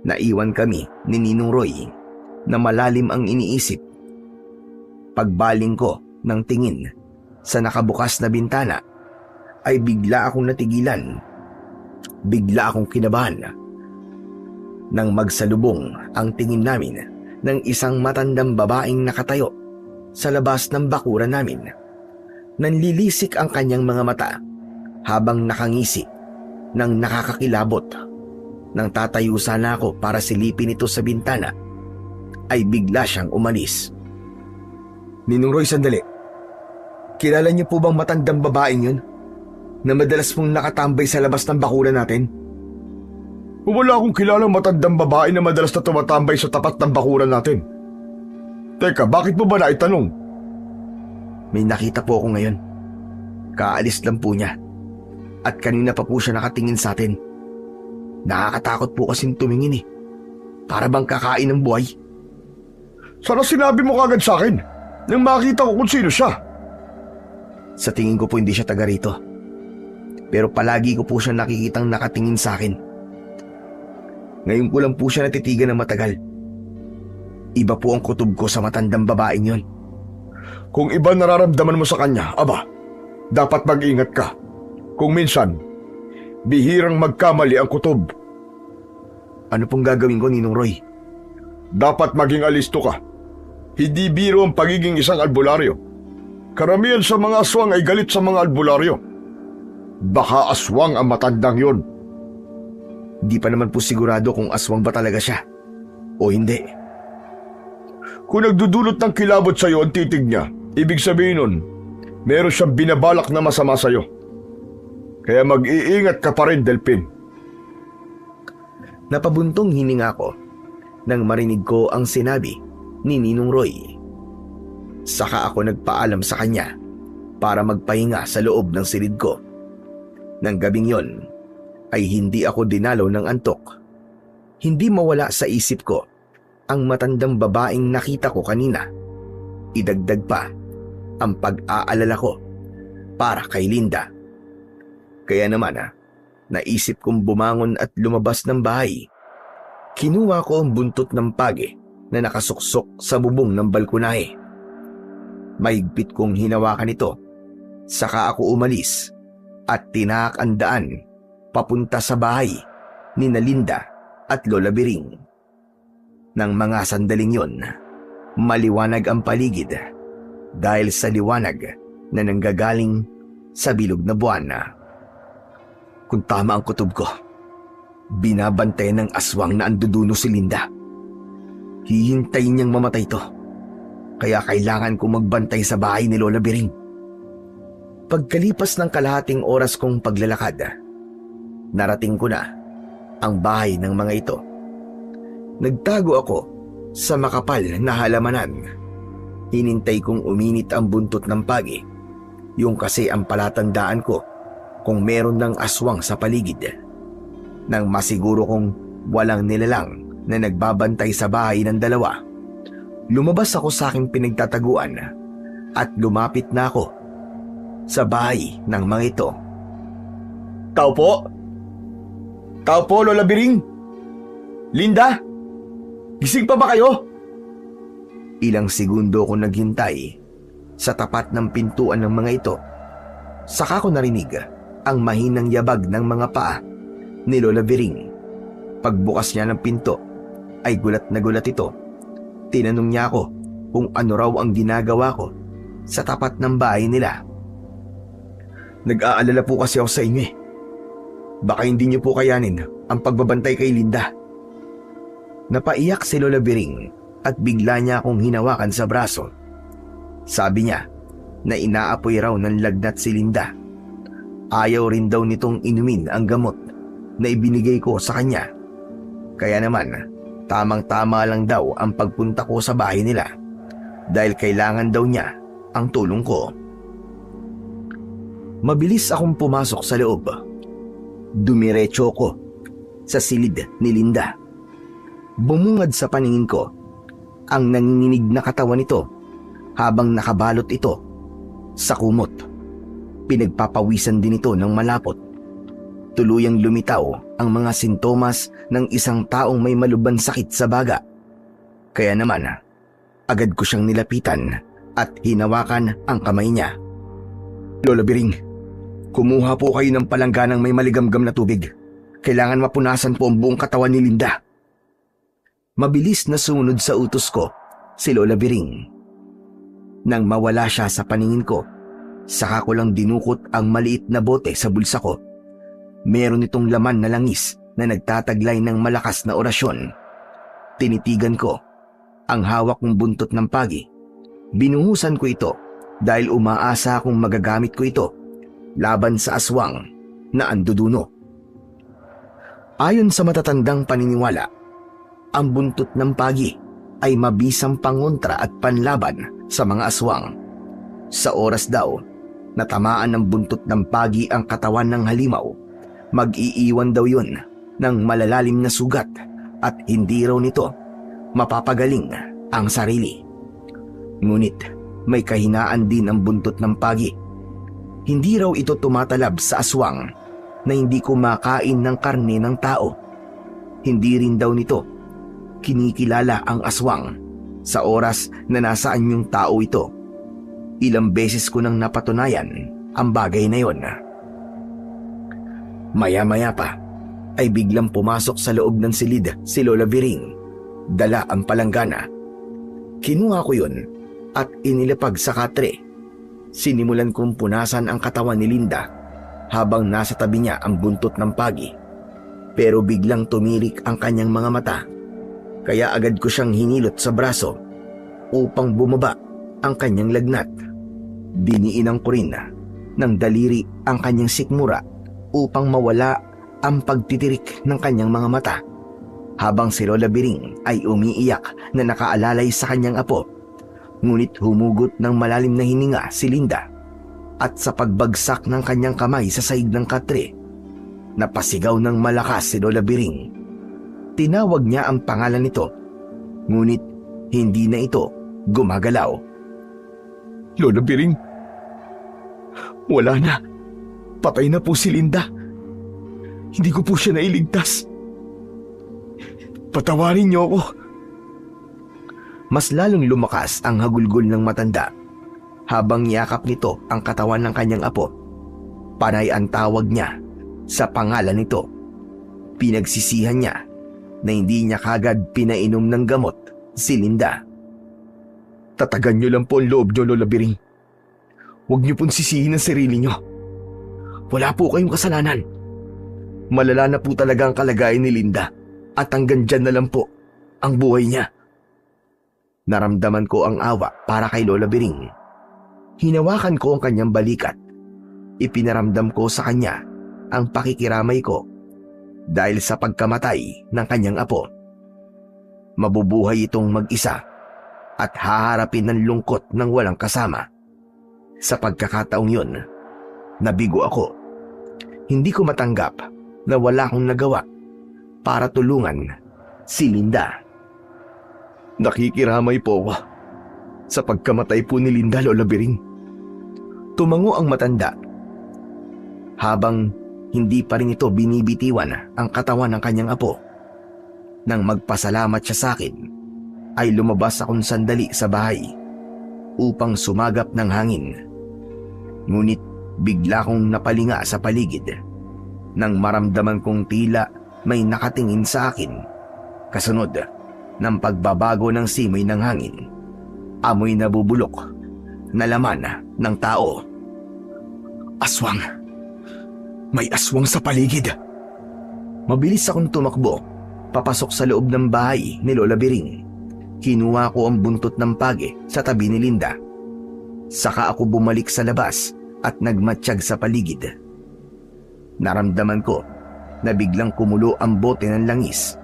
Naiwan kami ni Ninong Roy na malalim ang iniisip. Pagbaling ko ng tingin sa nakabukas na bintana ay bigla akong natigilan. Bigla akong kinabahan nang magsalubong ang tingin namin ng isang matandang babaeng nakatayo sa labas ng bakuran namin. Nanlilisik ang kanyang mga mata habang nakangisi ng nakakakilabot. Nang tatayo sana ako para silipin ito sa bintana, ay bigla siyang umalis. Ninong Roy, sandali. Kilala niyo po bang matandang babaeng yun na madalas pong nakatambay sa labas ng bakuran natin? Wala akong kilalang matandang babae na madalas na tumatambay sa tapat ng bakuran natin. Teka, bakit mo ba naitanong? May nakita po ako ngayon. Kaalis lang po niya. At kanina pa po siya nakatingin sa atin. Nakakatakot po kasing tumingin eh. Para bang kakain ng buhay. Sana sinabi mo kagad sa akin nang makita ko kung sino siya. Sa tingin ko po hindi siya taga rito. pero palagi ko po siya nakikitang nakatingin sa akin. Ngayon ko lang po siya natitigan ng matagal. Iba po ang kutob ko sa matandang babaeng yon. Kung iba nararamdaman mo sa kanya, aba, dapat mag-ingat ka. Kung minsan, bihirang magkamali ang kutob. Ano pong gagawin ko, Ninong Roy? Dapat maging alisto ka. Hindi biro ang pagiging isang albularyo. Karamihan sa mga aswang ay galit sa mga albularyo. Baka aswang ang matandang yon. Di pa naman po sigurado kung aswang ba talaga siya o hindi. Kung nagdudulot ng kilabot sa iyo ang titig niya, ibig sabihin nun, meron siyang binabalak na masama sa iyo. Kaya mag-iingat ka pa rin, Delphin. Napabuntong hininga ko nang marinig ko ang sinabi ni Ninong Roy. Saka ako nagpaalam sa kanya para magpahinga sa loob ng silid ko. Nang gabing yon ay hindi ako dinalaw ng antok. Hindi mawala sa isip ko ang matandang babaeng nakita ko kanina. Idagdag pa ang pag-aalala ko para kay Linda. Kaya naman naisip kong bumangon at lumabas ng bahay. Kinuha ko ang buntot ng pagi na nakasuksok sa bubong ng balkonahe. Mahigpit kong hinawakan ito. Saka ako umalis at tinaak ang daan papunta sa bahay ni Linda at Lola Biring. Nang mga sandaling yon, maliwanag ang paligid dahil sa liwanag na nanggagaling sa bilog na buwan. Kung tama ang kutob ko, binabantay ng aswang na anduduno si Linda. Hihintayin niyang mamatay ito, kaya kailangan kong magbantay sa bahay ni Lola Biring. Pagkalipas ng kalahating oras kong paglalakad, narating ko na ang bahay ng mga ito. Nagtago ako sa makapal na halamanan. Hinintay kong uminit ang buntot ng pagi, yung kasi ang palatandaan ko kung meron ng aswang sa paligid. Nang masiguro kong walang nilalang na nagbabantay sa bahay ng dalawa, lumabas ako sa aking pinagtataguan at lumapit na ako sa bahay ng mga ito. Tao po? Tao po, Lola Biring? Linda? Gising pa ba kayo? Ilang segundo ko naghintay sa tapat ng pintuan ng mga ito. Saka ko narinig ang mahinang yabag ng mga paa ni Lola Biring. Pagbukas niya ng pinto ay gulat na gulat ito. Tinanong niya ako kung ano raw ang ginagawa ko sa tapat ng bahay nila. Nag-aalala po kasi ako sa inyo eh. Baka hindi niyo po kayanin ang pagbabantay kay Linda. Napaiyak si Lola Biring at bigla niya akong hinawakan sa braso. Sabi niya na inaapoy raw ng lagnat si Linda. Ayaw rin daw nitong inumin ang gamot na ibinigay ko sa kanya. Kaya naman, tamang-tama lang daw ang pagpunta ko sa bahay nila dahil kailangan daw niya ang tulong ko. Mabilis akong pumasok sa loob. Dumiretso ko sa silid ni Linda. Bumungad sa paningin ko ang nanginginig na katawan nito habang nakabalot ito sa kumot. Pinagpapawisan din ito ng malapot. Tuluyang lumitaw ang mga sintomas ng isang taong may malubhang sakit sa baga. Kaya naman, agad ko siyang nilapitan at hinawakan ang kamay niya. Lola Biring, kumuha po kayo ng palangganang may maligamgam na tubig. Kailangan mapunasan po ang buong katawan ni Linda. Mabilis na sumunod sa utos ko si Lola Biring. Nang mawala siya sa paningin ko, saka ko lang dinukot ang maliit na bote sa bulsa ko. Meron itong laman na langis na nagtataglay ng malakas na orasyon. Tinitigan ko ang hawak kong buntot ng pagi. Binuhusan ko ito dahil umaasa akong magagamit ko ito laban sa aswang na anduduno. Ayon sa matatandang paniniwala, ang buntot ng pagi ay mabisang pangontra at panlaban sa mga aswang. Sa oras daw na tamaan ng buntot ng pagi ang katawan ng halimaw, mag-iiwan daw yun ng malalalim na sugat at hindi raw nito mapapagaling ang sarili. Ngunit may kahinaan din ang buntot ng pagi. Hindi raw ito tumatalab sa aswang na hindi kumakain ng karne ng tao. Hindi rin daw nito kinikilala ang aswang sa oras na nasaan yung tao ito. Ilang beses ko nang napatunayan ang bagay na yon. Maya-maya pa ay biglang pumasok sa loob ng silid si Lola Biring. Dala ang palanggana. Kinuha ko yun at inilapag sa katre. Sinimulan kong punasan ang katawan ni Linda habang nasa tabi niya ang buntot ng pagi. Pero biglang tumirik ang kanyang mga mata. Kaya agad ko siyang hinilot sa braso upang bumaba ang kanyang lagnat. Diniinan ko rin ng daliri ang kanyang sikmura upang mawala ang pagtitirik ng kanyang mga mata. Habang si Lola Biring ay umiiyak na nakaalalay sa kanyang apo. Ngunit humugot ng malalim na hininga si Linda at sa pagbagsak ng kanyang kamay sa saig ng katre, napasigaw ng malakas si Lola Biring. Tinawag niya ang pangalan nito, ngunit hindi na ito gumagalaw. Lola Biring, wala na. Patay na po si Linda. Hindi ko po siya nailigtas. Patawarin niyo ako. Mas lalong lumakas ang hagulgol ng matanda habang yakap nito ang katawan ng kanyang apo. Panay ang tawag niya sa pangalan nito. Pinagsisihan niya na hindi niya kagad pinainom ng gamot si Linda. Tatagan niyo lang po ang loob niyo, Lola Biring. Huwag niyo pong sisihin ang sarili niyo. Wala po kayong kasalanan. Malala na po talaga ang kalagayan ni Linda at hanggang dyan na lang po ang buhay niya. Naramdaman ko ang awa para kay Lola Biring. Hinawakan ko ang kanyang balikat. Ipinaramdam ko sa kanya ang pakikiramay ko dahil sa pagkamatay ng kanyang apo. Mabubuhay itong mag-isa at haharapin ng lungkot ng walang kasama. Sa pagkakataong yun, nabigo ako. Hindi ko matanggap na wala akong nagawa para tulungan si Linda. Nakikiramay po ako sa pagkamatay po ni Linda, Lola Biring. Tumango ang matanda habang hindi pa rin ito binibitiwan ang katawan ng kanyang apo. Nang magpasalamat siya sa akin, ay lumabas akong sandali sa bahay upang sumagap ng hangin. Ngunit bigla kong napalinga sa paligid nang maramdaman kong tila may nakatingin sa akin. Kasunod ng pagbabago ng simoy ng hangin, amoy na bubulok na laman ng tao. Aswang! May aswang sa paligid! Mabilis akong tumakbo papasok sa loob ng bahay ni Lola Biring. Kinuha ko ang buntot ng page sa tabi ni Linda. Saka ako bumalik sa labas at nagmatsyag sa paligid. Naramdaman ko na biglang kumulo ang bote ng langis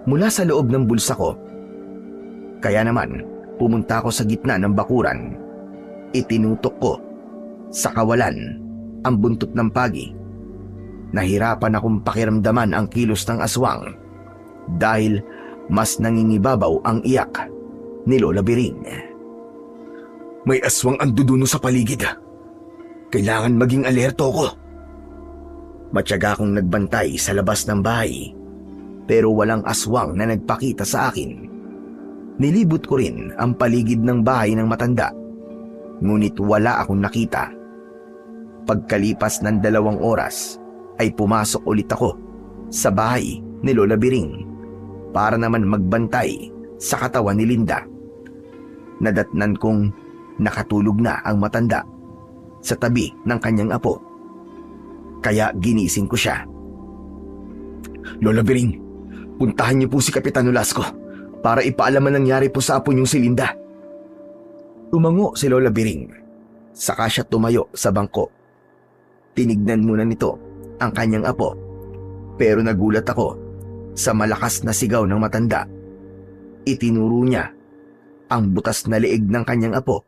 mula sa loob ng bulsa ko. Kaya naman, pumunta ako sa gitna ng bakuran. Itinutok ko sa kawalan ang buntot ng pagi. Nahirapan akong pakiramdaman ang kilos ng aswang dahil mas nangingibabaw ang iyak ni Lola Biring. May aswang anduduno sa paligid. Kailangan maging alerto ko. Matyaga akong nagbantay sa labas ng bahay, pero walang aswang na nagpakita sa akin. Nilibot ko rin ang paligid ng bahay ng matanda, ngunit wala akong nakita. Pagkalipas ng 2 oras, ay pumasok ulit ako sa bahay ni Lola Biring para naman magbantay sa katawan ni Linda. Nadatnan kong nakatulog na ang matanda sa tabi ng kanyang apo. Kaya ginising ko siya. Lola Biring, puntahan niyo po si Kapitan Nolasco para ipaalam ang nangyari po sa apo niyong si Linda. Tumango si Lola Biring. Saka siya tumayo sa bangko. Tinignan muna nito ang kanyang apo, pero nagulat ako sa malakas na sigaw ng matanda. Itinuro niya ang butas na leeg ng kanyang apo.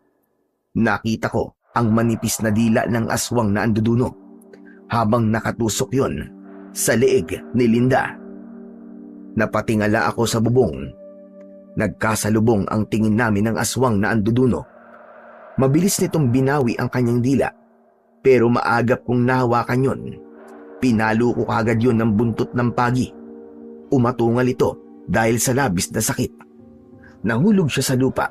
Nakita ko ang manipis na dila ng aswang na anduduno habang nakatusok yon sa leeg ni Linda. Napatingala ako sa bubong. Nagkasalubong ang tingin namin ng aswang na anduduno. Mabilis nitong binawi ang kanyang dila, pero maagap kong nahawakan yon Pinalo ko kagad yun ng buntot ng pagi. Umatungal ito dahil sa labis na sakit. Nahulog siya sa lupa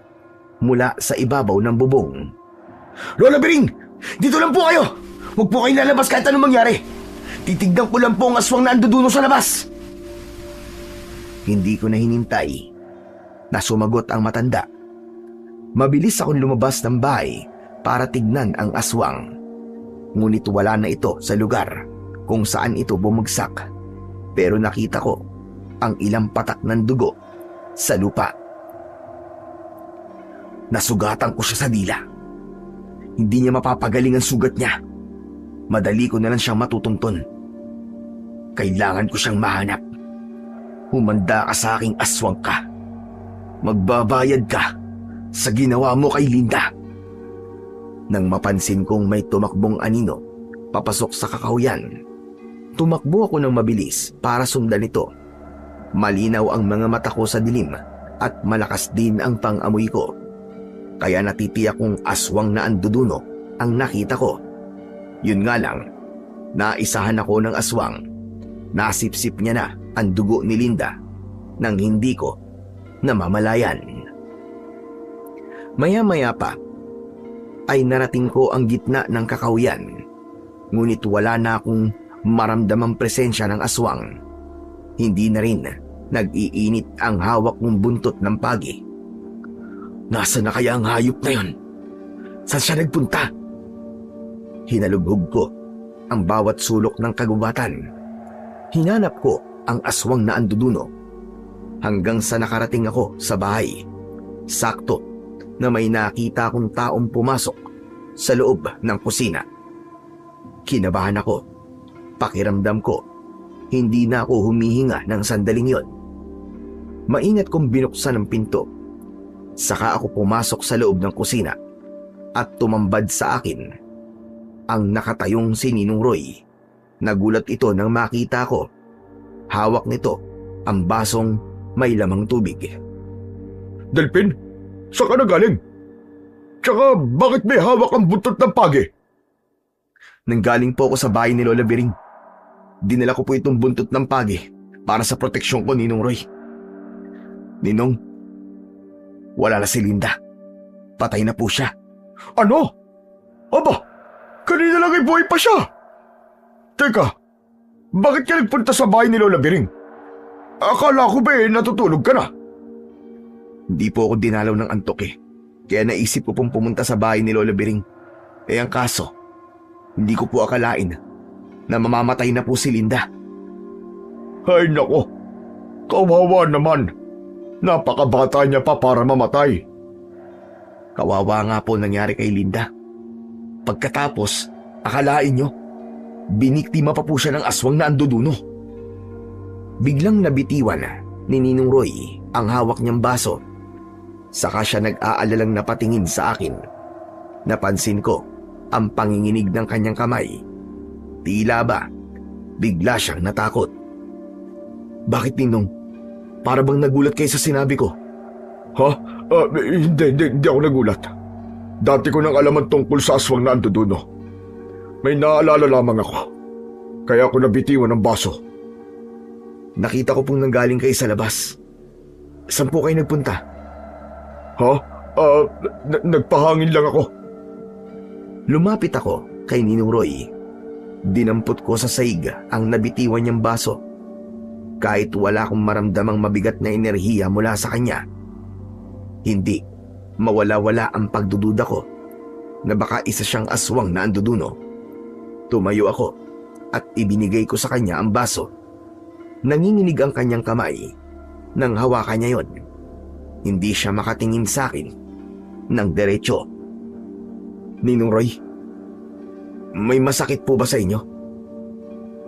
mula sa ibabaw ng bubong. Lola Bering! Dito lang po kayo! Huwag po kayong lalabas kahit anong mangyari. Titignan ko lang po ang aswang na anduduno sa labas. Hindi ko na hinintay na sumagot ang matanda. Mabilis akong lumabas ng bahay para tignan ang aswang. Ngunit wala na ito sa lugar kung saan ito bumagsak. Pero nakita ko ang ilang patak ng dugo sa lupa. Nasugatan ko siya sa dila. Hindi niya mapapagaling ang sugat niya. Madali ko na lang siyang matutunton. Kailangan ko siyang mahanap. Humanda ka sa aking aswang ka. Magbabayad ka sa ginawa mo kay Linda. Nang mapansin kong may tumakbong anino papasok sa kakahuyan, tumakbo ako ng mabilis para sundan ito. Malinaw ang mga mata ko sa dilim at malakas din ang pang-amoy ko. Kaya natitiyak kong aswang na anduduno ang nakita ko. Yun nga lang, naisahan ako ng aswang. Nasipsip niya na ang dugo ni Linda nang hindi ko namamalayan. Maya-maya pa ay narating ko ang gitna ng kakahuyan. Ngunit wala na akong maramdamang presensya ng aswang. Hindi na rin nag-iinit ang hawak kong buntot ng pagi. Nasaan na kaya ang hayop na yon? Saan siya nagpunta? Hinalubhog ko ang bawat sulok ng kagubatan. Hinanap ko ang aswang na anduduno hanggang sa nakarating ako sa bahay. Sakto na may nakita akong taong pumasok sa loob ng kusina. Kinabahan ako. Pakiramdam ko, hindi na ako humihinga ng sandaling yon. Maingat kong binuksan ang pinto. Saka ako pumasok sa loob ng kusina at tumambad sa akin ang nakatayong si Ninong Roy. Nagulat ito nang makita ko. Hawak nito ang basong may lamang tubig. Delphin, saan ka na galing? Tsaka bakit may hawak ang buntot ng pagi? Nanggaling po ako sa bahay ni Lola Bering. Dinala ko po itong buntot ng pagi para sa proteksyon ko, Ninong Roy. Ninong, wala na si Linda. Patay na po siya. Ano? Aba, kanina lang ay buhay pa siya. Teka, bakit ka nagpunta sa bahay ni Lola Bering? Akala ko ba natutulog ka na? Hindi po ako dinalaw ng antok Kaya naisip ko pong pumunta sa bahay ni Lola Bering. Ang kaso, hindi ko po akalain na mamamatay na po si Linda. Ay nako, kawawa naman. Napakabata niya pa para mamatay. Kawawa nga po nangyari kay Linda. Pagkatapos, akalain nyo, biniktima pa po siya ng aswang na anduduno. Biglang nabitiwan ni Ninong Roy ang hawak niyang baso. Saka siya nag-aalalang napatingin sa akin. Napansin ko ang panginginig ng kanyang kamay. Tila ba, bigla siyang natakot. Bakit, Ninong? Para bang nagulat kayo sa sinabi ko? Ha? Hindi ako nagulat. Dati ko nang alaman tungkol sa aswang na anduduno. May naalala lamang ako. Kaya ako nabitiwan ng baso. Nakita ko pong nanggaling kayo sa labas. Saan po kayo nagpunta? Ha? Nagpahangin lang ako. Lumapit ako kay Ninong Roy. Dinampot ko sa saig ang nabitiwan niyang baso. Kahit wala akong maramdamang mabigat na enerhiya mula sa kanya. Hindi mawala-wala ang pagdududa ko na baka isa siyang aswang na anduduno. Tumayo ako at ibinigay ko sa kanya ang baso. Nanginginig ang kanyang kamay nang hawakan niya yon. Hindi siya makatingin sa akin ng diretsyo. Ninong Roy, may masakit po ba sa inyo?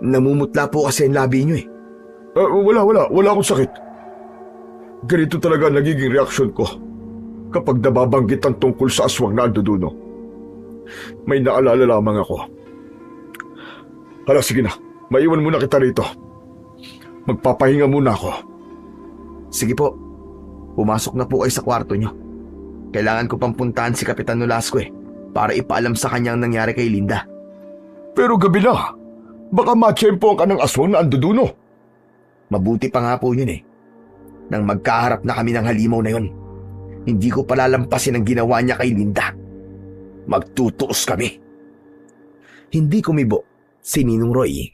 Namumutla po kasi ang labi niyo Wala akong sakit. Ganito talaga nagiging reaksyon ko kapag nababanggit ang tungkol sa aswang na anduduno. May naalala lamang ako. Hala, sige na. Maiwan muna kita rito. Magpapahinga muna ako. Sige po, pumasok na po kayo sa kwarto niyo. Kailangan ko pang puntahan si Kapitan Nolasco para ipaalam sa kanya ang nangyari kay Linda. Pero gabi na. Baka matsyempo ka ng aswang na anduduno. Mabuti pa nga po yun eh. Nang magkaharap na kami ng halimaw na yun, hindi ko palalampasin ang ginawa niya kay Linda. Magtutuos kami. Hindi kumibo si Ninong Roy.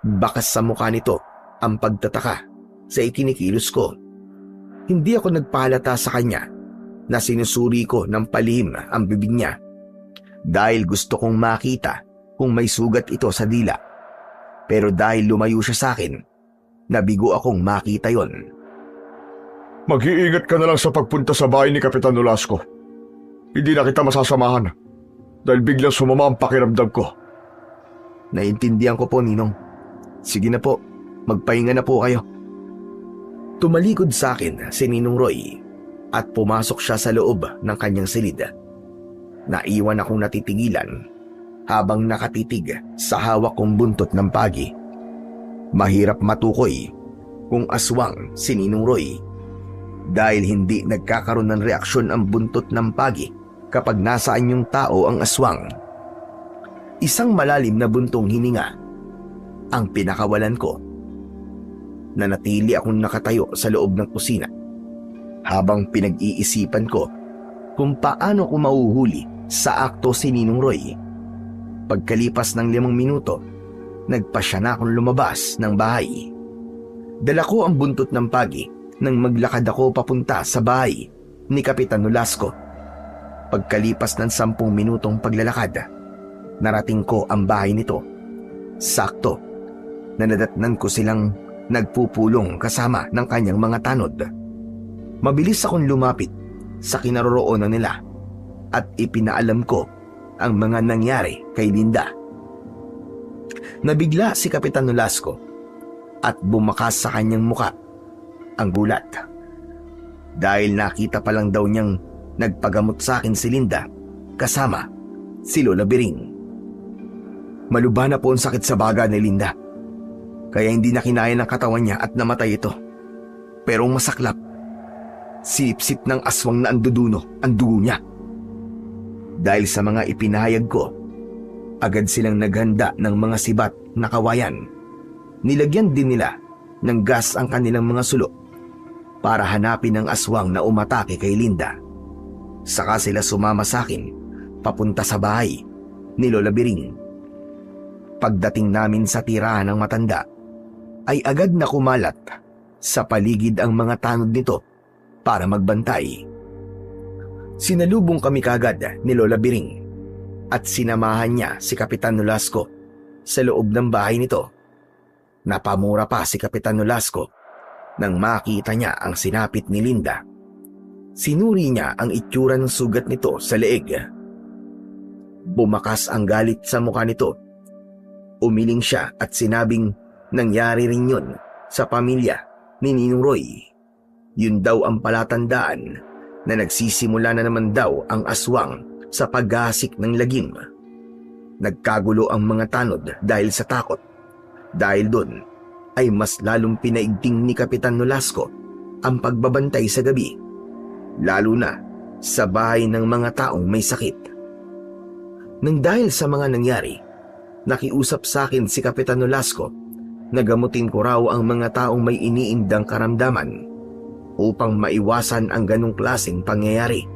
Bakas sa mukha nito ang pagtataka sa ikinikilos ko. Hindi ako nagpahalata sa kanya na sinusuri ko ng palihim ang bibig niya dahil gusto kong makita kung may sugat ito sa dila. Pero dahil lumayo siya sa akin, nabigo akong makita yon. Mag-iingat ka na lang sa pagpunta sa bahay ni Kapitan Nolasco. Hindi na kita masasamahan dahil biglang sumama ang pakiramdam ko. Naintindihan ko po, Ninong. Sige na po, magpahinga na po kayo. Tumalikod sa akin si Ninong Roy at pumasok siya sa loob ng kanyang silid. Naiwan akong natitigilan habang nakatitig sa hawak kong buntot ng pagi. Mahirap matukoy kung aswang si Ninong Roy dahil hindi nagkakaroon ng reaksyon ang buntot ng pagi kapag nasa anyong tao ang aswang. Isang malalim na buntong hininga ang pinakawalan ko. Nanatili akong nakatayo sa loob ng kusina habang pinag-iisipan ko kung paano ko mauhuli sa akto si Ninong Roy. Pagkalipas ng 5 minuto, nagpasya na akong lumabas ng bahay. Dala ko ang buntot ng pagi nang maglakad ako papunta sa bahay ni Kapitan Nolasco. Pagkalipas ng 10 minutong paglalakad, narating ko ang bahay nito. Sakto na nadatnan ko silang nagpupulong kasama ng kanyang mga tanod. Mabilis akong lumapit sa kinaroroonan nila at ipinaalam ko ang mga nangyari kay Linda. Nabigla si Kapitan Nolasco at bumakas sa kanyang muka ang gulat. Dahil nakita pa lang daw niyang nagpagamot sa akin si Linda kasama si Lola Biring. Malubha na po ang sakit sa baga ni Linda, kaya hindi na kinaya ng katawan niya at namatay ito. Pero ang masaklap, sip-sip ng aswang na anduduno ang dugo niya. Dahil sa mga ipinahayag ko, agad silang naghanda ng mga sibat na kawayan. Nilagyan din nila ng gas ang kanilang mga sulok para hanapin ang aswang na umatake kay Linda. Saka sila sumama sa akin papunta sa bahay ni Lola Biring. Pagdating namin sa tirahan ng matanda, ay agad na kumalat sa paligid ang mga tanod nito para magbantay. Sinalubong kami kagad ni Lola Biring at sinamahan niya si Kapitan Nolasco sa loob ng bahay nito. Napamura pa si Kapitan Nolasco nang makita niya ang sinapit ni Linda. Sinuri niya ang itsura ng sugat nito sa leeg. Bumakas ang galit sa mukha nito. Umiling siya at sinabing nangyari rin yun sa pamilya ni Ninong Roy. Yun daw ang palatandaan na nagsisimula na naman daw ang aswang sa paghahasik ng lagim. Nagkagulo ang mga tanod dahil sa takot. Dahil doon ay mas lalong pinaigting ni Kapitan Nolasco ang pagbabantay sa gabi, lalo na sa bahay ng mga taong may sakit. Nang dahil sa mga nangyari, nakiusap sa akin si Kapitan Nolasco na gamutin ko raw ang mga taong may iniindang karamdaman upang maiwasan ang ganong klaseng pangyayari.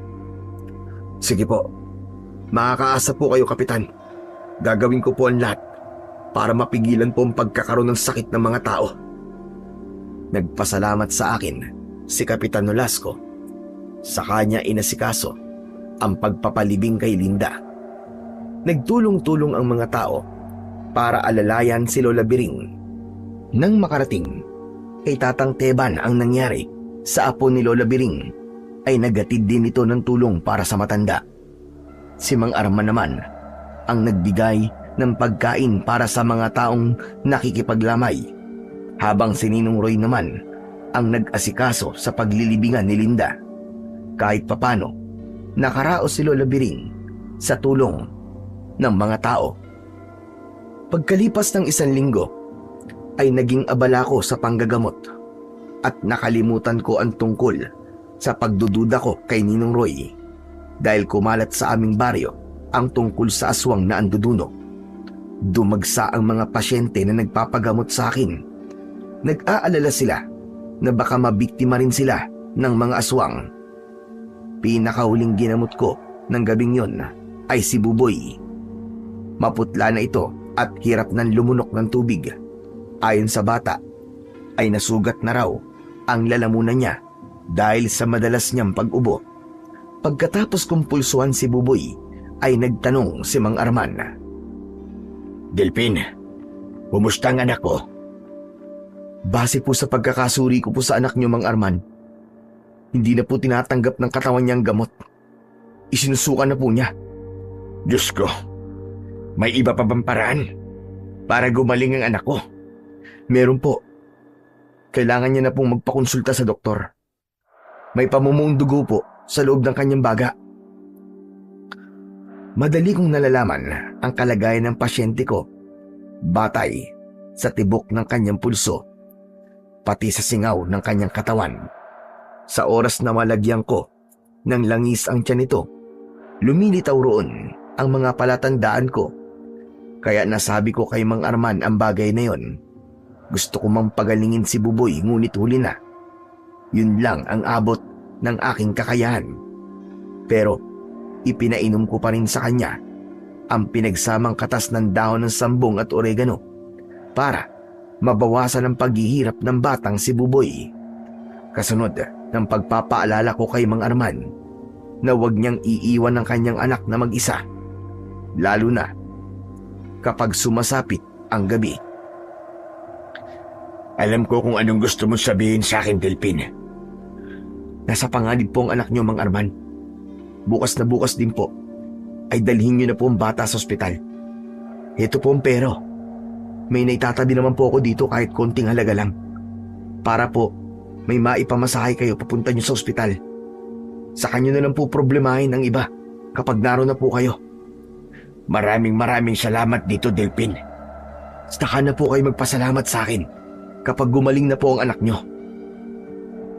Sige po, makakaasa po kayo, Kapitan. Gagawin ko po ang lahat para mapigilan po ang pagkakaroon ng sakit ng mga tao. Nagpasalamat sa akin si Kapitan Nolasco. Sa kanya inasikaso ang pagpapalibing kay Linda. Nagtulong-tulong ang mga tao para alalayan si Lola Biring. Nang makarating kay Tatang Teban ang nangyari sa apo ni Lola Biring, ay nagatid din ito ng tulong para sa matanda. Si Mang Arman naman ang nagbigay ng pagkain para sa mga taong nakikipaglamay, habang si Ninong Roy naman ang nag-asikaso sa paglilibingan ni Linda. Kahit papano, nakaraos si Lola Biring sa tulong ng mga tao. Pagkalipas ng 1 linggo, ay naging abala ko sa panggagamot at nakalimutan ko ang tungkol sa pagdududa ko kay Ninong Roy dahil kumalat sa aming baryo ang tungkol sa aswang na anduduno. Dumagsa ang mga pasyente na nagpapagamot sa akin. Nag-aalala sila na baka mabiktima rin sila ng mga aswang. Pinakahuling ginamot ko ng gabing yon ay si Buboy. Maputla na ito at hirap ng lumunok ng tubig. Ayon sa bata, ay nasugat na raw ang lalamunan niya dahil sa madalas niyang pag-ubo. Pagkatapos kong pulsuhan si Buboy, ay nagtanong si Mang Arman. Delphin, kumusta ang anak ko? Base po sa pagkakasuri ko po sa anak niyo, Mang Arman, hindi na po tinatanggap ng katawan niyang gamot. Isinusukan na po niya. Diyos ko, may iba pa bang paraan para gumaling ang anak ko? Meron po. Kailangan niya na pong magpakonsulta sa doktor. May pamumuong dugo po sa loob ng kanyang baga. Madali kong nalalaman ang kalagayan ng pasyente ko, batay sa tibok ng kanyang pulso, pati sa singaw ng kanyang katawan. Sa oras na malagyan ko ng langis ang tiyan nito, lumilitaw roon ang mga palatandaan ko. Kaya nasabi ko kay Mang Arman ang bagay na yon. Gusto ko mang pagalingin si Buboy, ngunit huli na. Yun lang ang abot ng aking kakayahan. Pero ipinainom ko pa rin sa kanya ang pinagsamang katas ng dahon ng sambong at oregano para mabawasan ang paghihirap ng batang si Buboy. Kasunod ng pagpapaalala ko kay Mang Arman na huwag niyang iiwan ang kanyang anak na mag-isa, lalo na kapag sumasapit ang gabi. Alam ko kung anong gusto mong sabihin sa akin, Delphin. Nasa panganib po ang anak niyo, Mang Arman. Bukas na bukas din po ay dalhin niyo na po ang bata sa ospital. Ito po ang pero. May naitatabi naman po ako dito kahit konting halaga lang. Para po may maipamasahe kayo papunta niyo sa ospital. Sa kanyo na lang po problemahin ang iba kapag naroon na po kayo. Maraming salamat dito, Delphin. Saka na po kayo magpasalamat sa akin kapag gumaling na po ang anak niyo.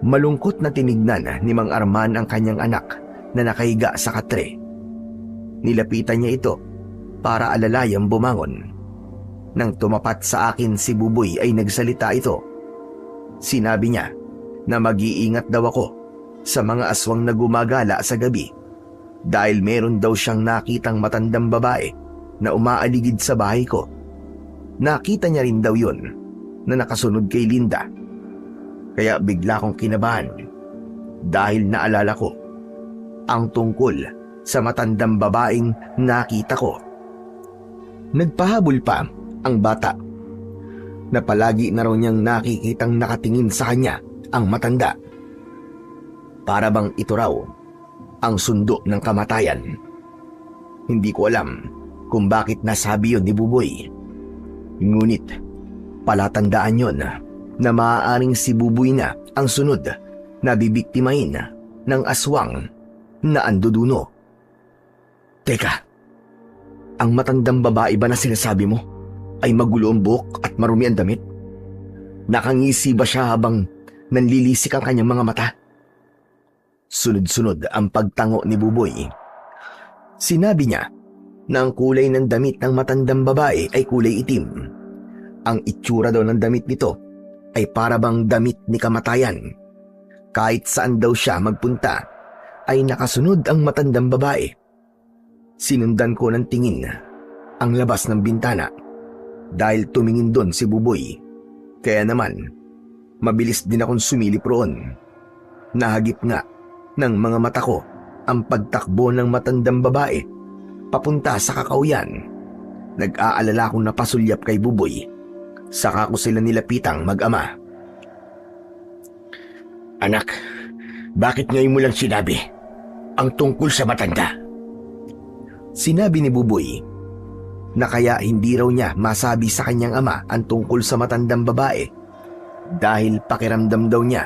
Malungkot na tinignan ni Mang Arman ang kanyang anak na nakahiga sa katre. Nilapitan niya ito para alalayang bumangon. Nang tumapat sa akin si Buboy ay nagsalita ito. Sinabi niya na mag-iingat daw ako sa mga aswang na gumagala sa gabi dahil meron daw siyang nakitang matandang babae na umaaligid sa bahay ko. Nakita niya rin daw yun na nakasunod kay Linda. Kaya bigla kong kinabahan dahil naalala ko ang tungkol sa matandang babaeng nakita ko. Nagpahabol pa ang bata na palagi na raw niyang nakikitang nakatingin sa kanya ang matanda. Para bang ito raw ang sundo ng kamatayan. Hindi ko alam kung bakit nasabi yun ni Buboy. Ngunit palatandaan yun na maaaring si Buboy na ang sunod na bibiktimahin ng aswang na anduduno. Teka, ang matandang babae ba na sinasabi mo ay magulo ang buhok at marumi ang damit? Nakangisi ba siya habang nanlilisik ang kanyang mga mata? Sunod-sunod ang pagtango ni Buboy. Sinabi niya na ang kulay ng damit ng matandang babae ay kulay itim. Ang itsura daw ng damit nito ay para bang damit ni kamatayan. Kahit saan daw siya magpunta, ay nakasunod ang matandang babae. Sinundan ko ng tingin ang labas ng bintana dahil tumingin doon si Buboy. Kaya naman, mabilis din akong sumilip roon. Nahagip nga ng mga mata ko ang pagtakbo ng matandang babae papunta sa kakauyan. Nag-aalala akong napasulyap kay Buboy. Saka ko sila nilapitang mag-ama. Anak, bakit ngayon mo lang sinabi ang tungkol sa matanda? Sinabi ni Buboy na kaya hindi raw niya masabi sa kanyang ama ang tungkol sa matandang babae dahil pakiramdam daw niya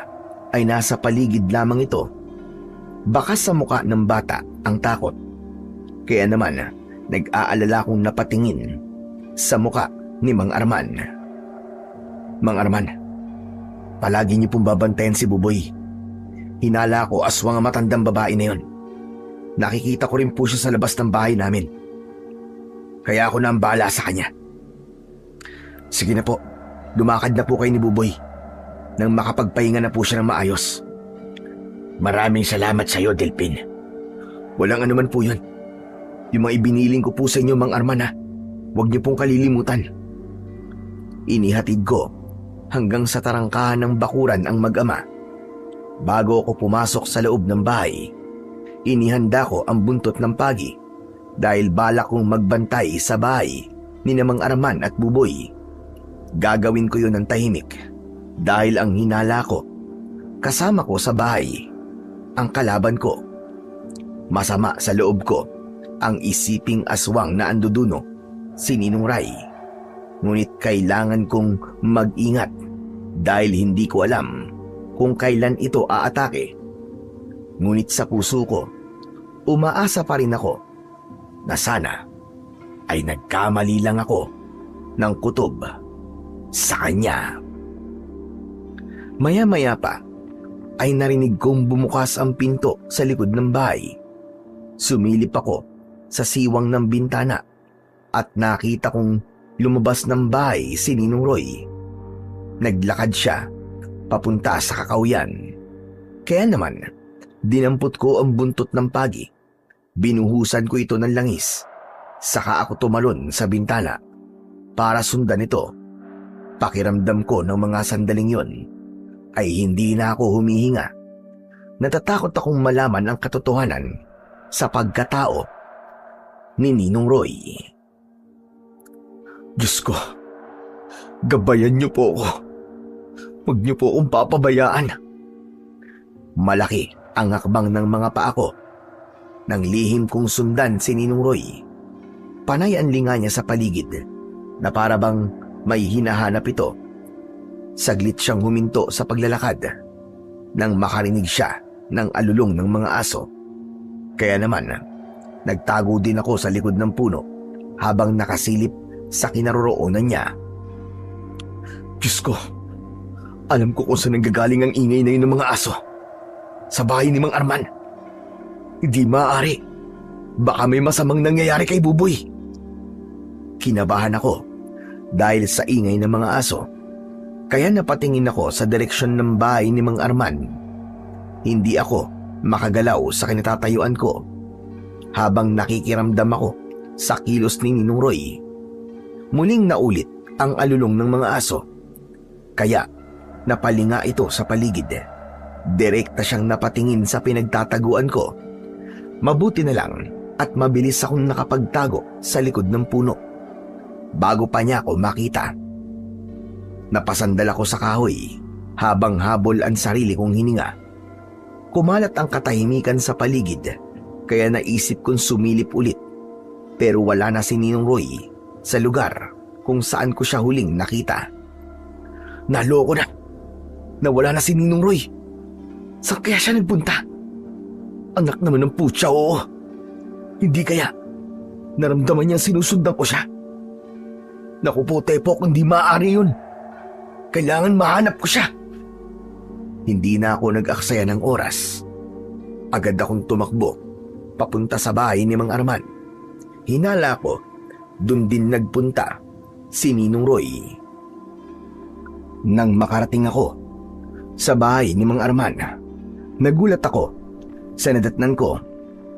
ay nasa paligid lamang ito. Baka sa muka ng bata ang takot. Kaya naman nag-aalala akong napatingin sa muka ni Mang Arman. Mang Arman, palagi niyo pong babantayan si Buboy. Hinala ko aswang ang matandang babae na yon. Nakikita ko rin po siya sa labas ng bahay namin. Kaya ako na ang bahala sa kanya. Sige na po, lumakad na po kayo ni Buboy nang makapagpahinga na po siya ng maayos. Maraming salamat sa iyo, Delpin. Walang anuman po yun. Yung mga ibiniling ko po sa inyo, Mang Arman, ha? Huwag niyo pong kalilimutan. Inihatid ko hanggang sa tarangkahan ng bakuran ang mag-ama. Bago ako pumasok sa loob ng bahay, inihanda ko ang buntot ng pagi dahil balak kong magbantay sa bahay ni Mang Arman at Buboy. Gagawin ko yun ng tahimik dahil ang hinala ko, kasama ko sa bahay ang kalaban ko. Masama sa loob ko ang isiping aswang na anduduno, si Ninong Ray. Ngunit kailangan kong mag-ingat dahil hindi ko alam kung kailan ito aatake. Ngunit sa puso ko, umaasa pa rin ako na sana ay nagkamali lang ako ng kutob sa kanya. Maya-maya pa ay narinig kong bumukas ang pinto sa likod ng bahay. Sumilip ako sa siwang ng bintana at nakita kong lumabas ng bahay si Ninong Roy. Naglakad siya papunta sa kakawyan. Kaya naman, dinampot ko ang buntot ng pagi. Binuhusan ko ito ng langis. Saka ako tumalon sa bintana para sundan ito. Pakiramdam ko ng mga sandaling yon ay hindi na ako humihinga. Natatakot akong malaman ang katotohanan sa pagkatao ni Ninong Roy. Diyos ko, gabayan niyo po ako. Huwag niyo po akong papabayaan. Malaki ang hakbang ng mga paa ko. Nang lihim kong sundan si Ninong Roy, panay ang linga niya sa paligid na para bang may hinahanap ito. Saglit siyang huminto sa paglalakad nang makarinig siya ng alulong ng mga aso. Kaya naman, nagtago din ako sa likod ng puno habang nakasilip sa kinaroroonan niya. Diyos ko, alam ko kung saan nanggagaling ang ingay na yun ng mga aso. Sa bahay ni Mang Arman. Hindi maaari. Baka may masamang nangyayari kay Buboy. Kinabahan ako dahil sa ingay ng mga aso. Kaya napatingin ako sa direksyon ng bahay ni Mang Arman. Hindi ako makagalaw sa kinatatayuan ko habang nakikiramdam ako sa kilos ni Ninong Roy. Muling naulit ang alulong ng mga aso. Kaya napalinga ito sa paligid. Direkta siyang napatingin sa pinagtataguan ko. Mabuti na lang at mabilis akong nakapagtago sa likod ng puno bago pa niya ako makita. Napasandal ako sa kahoy habang habol ang sarili kong hininga. Kumalat ang katahimikan sa paligid kaya naisip kong sumilip ulit, pero wala na si Ninong Roy sa lugar kung saan ko siya huling nakita. Naloko na! Nawala na si Ninong Roy! Saan kaya siya nagpunta? Anak naman ng putya, oo! Hindi kaya naramdaman niya sinusundan ko siya? Naku po, Tepok, hindi maaari yun! Kailangan mahanap ko siya! Hindi na ako nag-aksaya ng oras. Agad akong tumakbo papunta sa bahay ni Mang Arman. Hinala ko, dun din nagpunta si Ninong Roy. Nang makarating ako sa bahay ni Mang Arman, nagulat ako sa nadatnan ko.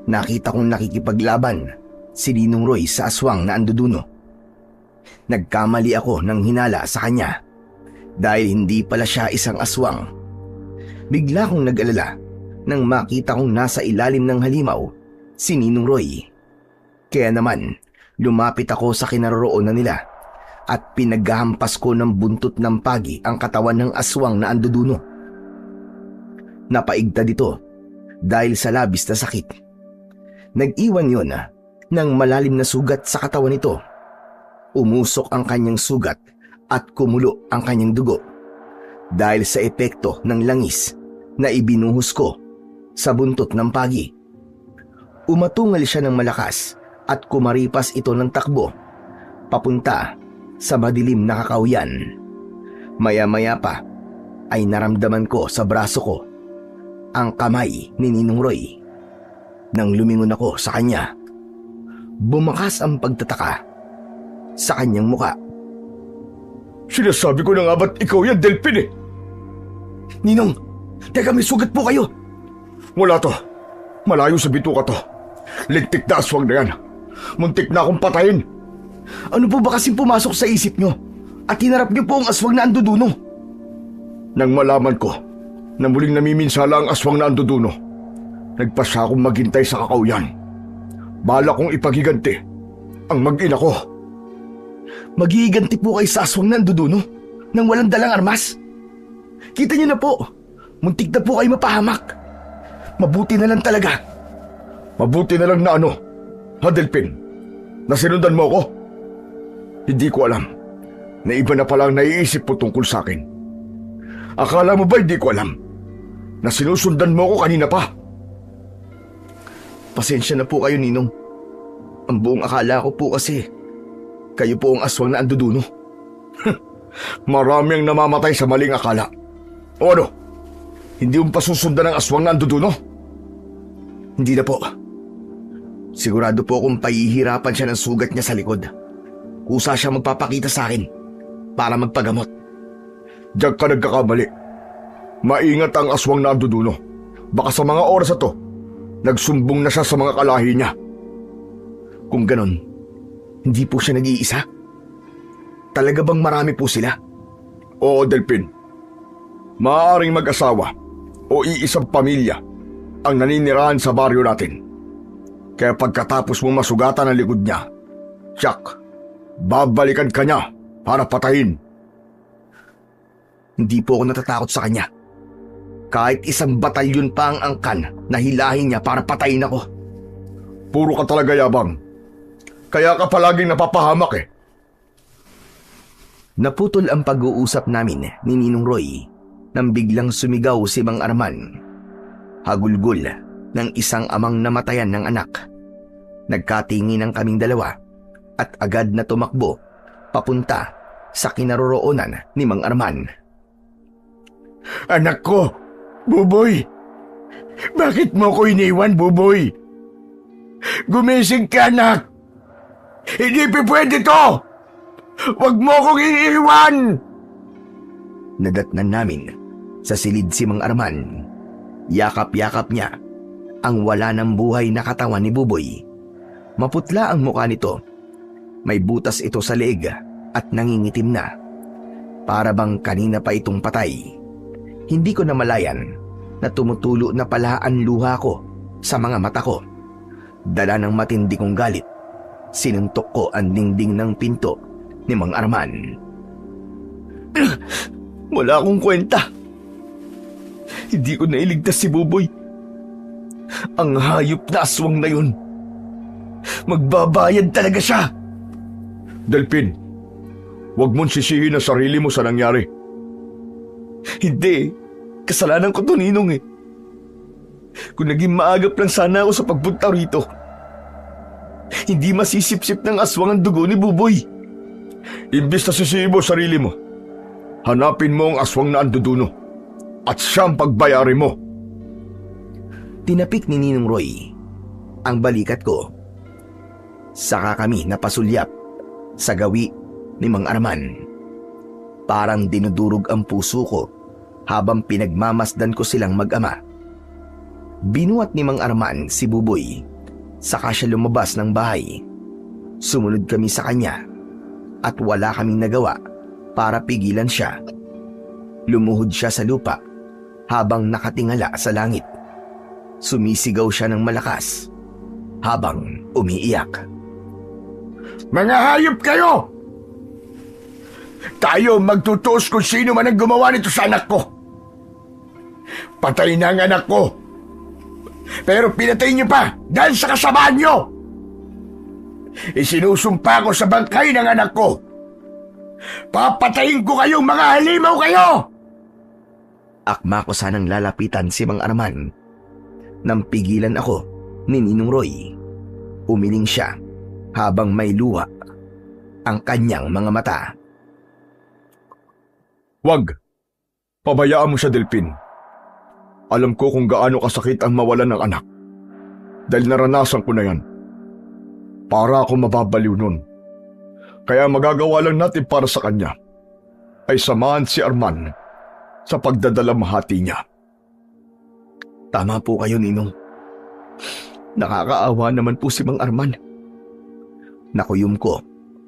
Nakita kong nakikipaglaban si Ninong Roy sa aswang na anduduno. Nagkamali ako ng hinala sa kanya dahil hindi pala siya isang aswang. Bigla kong nag-alala nang makita kong nasa ilalim ng halimaw si Ninong Roy. Kaya naman, lumapit ako sa kinaroroonan nila at pinaghahampas ko ng buntot ng pagi ang katawan ng aswang na anduduno. Napaigtad ito dahil sa labis na sakit. Nag-iwan yon ng malalim na sugat sa katawan nito. Umusok ang kanyang sugat at kumulo ang kanyang dugo dahil sa epekto ng langis na ibinuhos ko sa buntot ng pagi. Umatungal siya ng malakas at kumaripas ito ng takbo papunta sa madilim na kakawyan. Maya-maya pa ay naramdaman ko sa braso ko ang kamay ni Ninong Roy. Nang lumingon ako sa kanya, bumakas ang pagtataka sa kanyang muka. Sinasabi ko na nga ba't ikaw yan, Delphin eh? Ninong, teka may sugat po kayo. Wala to. Malayo sa bituka to. Lintik na aswang na yan. Muntik na akong patayin. Ano po ba kasing pumasok sa isip nyo? At hinarap niyo po ang aswang na anduduno? Nang malaman ko na muling namiminsala ang aswang na anduduno, nagpasya akong maghintay sa kakauyan. Bala kong ipagiganti ang mag-ina ko. Magiganti po kayo sa aswang na anduduno nang walang dalang armas? Kita niyo na po, muntik na po kayo mapahamak. Mabuti na lang talaga. Mabuti na lang na ano, ha Delphin? Na sinundan mo ako? Hindi ko alam na iba na palang naiisip mo tungkol sa akin. Akala mo ba hindi ko alam na sinusundan mo ako kanina pa? Pasensya na po kayo, Ninong. Ang buong akala ko po kasi kayo po ang aswang na anduduno. Marami ang namamatay sa maling akala. O ano? Hindi mo pa susundan ang aswang na anduduno? Hindi na po. Sigurado po akong pahihirapan siya ng sugat niya sa likod. Kusa siya magpapakita sa akin para magpagamot. Diyan ka nagkakamali. Maingat ang aswang na anduduno. Baka sa mga oras na to, nagsumbong na siya sa mga kalahi niya. Kung ganon, hindi po siya nag-iisa? Talaga bang marami po sila? Oo, Delphin. Maaaring mag-asawa o iisang pamilya ang naninirahan sa baryo natin. Kaya pagkatapos mo masugatan ang likod niya, Jack, babalikan ka niya para patayin. Hindi po ako natatakot sa kanya. Kahit isang batalyon pa ang angkan na hilahin niya para patayin ako. Puro ka talaga yabang. Kaya ka palaging napapahamak eh. Naputol ang pag-uusap namin ni Ninong Roy nang biglang sumigaw si Mang Arman. Hagulgol ng isang amang namatayan ng anak. Nagkatingin ang kaming dalawa at agad na tumakbo papunta sa kinaroroonan ni Mang Arman. Anak ko, Buboy! Bakit mo ko iniwan, Buboy? Gumising ka, anak! Hindi pwede to! Huwag mo kong iiwan! Nadatnan namin sa silid si Mang Arman. Yakap-yakap niya ang wala ng buhay na katawan ni Buboy. Maputla ang mukha nito. May butas ito sa leeg at nangingitim na. Para bang kanina pa itong patay. Hindi ko namalayan na tumutulo na pala ang luha ko sa mga mata ko. Dala ng matindi kong galit, sinuntok ko ang dingding ng pinto ni Mang Arman. Wala akong kwenta. Hindi ko nailigtas si Buboy. Ang hayop na aswang na yun. Magbabayad talaga siya. Delphin, huwag mong sisihin ang sarili mo sa nangyari. Hindi. Kasalanan ko to, Ninong eh. Kung naging maagap lang sana ako sa pagpunta rito, hindi masisip-sip ng aswang ang dugo ni Buboy. Imbis na sisihin mo sarili mo, hanapin mo ang aswang na anduduno at siyang pagbayari mo. Tinapik ni Ninong Roy ang balikat ko. Saka kami napasulyap sa gawi ni Mang Arman. Parang dinudurog ang puso ko habang pinagmamasdan ko silang mag-ama. Binuhat ni Mang Arman si Buboy, saka siya lumabas ng bahay. Sumunod kami sa kanya at wala kaming nagawa para pigilan siya. Lumuhod siya sa lupa habang nakatingala sa langit. Sumisigaw siya ng malakas habang umiiyak. Mga hayop kayo! Tayo magtutuos kung sino man ang gumawa nito sa anak ko. Patay na ang anak ko. Pero pinatay niyo pa dahil sa kasamaan niyo. Isinusumpa ko sa bangkay ng anak ko. Papatayin ko kayong mga halimaw kayo! Akma ko sanang lalapitan si Mang Arman. Nang pigilan ako ni Ninong Roy, umiling siya habang may luha ang kanyang mga mata. Wag! Pabayaan mo siya, Delphin. Alam ko kung gaano kasakit ang mawalan ng anak. Dahil naranasan ko na yan. Para ako mababaliw nun. Kaya magagawa lang natin para sa kanya ay samahan si Arman sa pagdadalamhati niya. Tama po kayo, Ninong. Nakakaawa naman po si Mang Arman. Nakuyom ko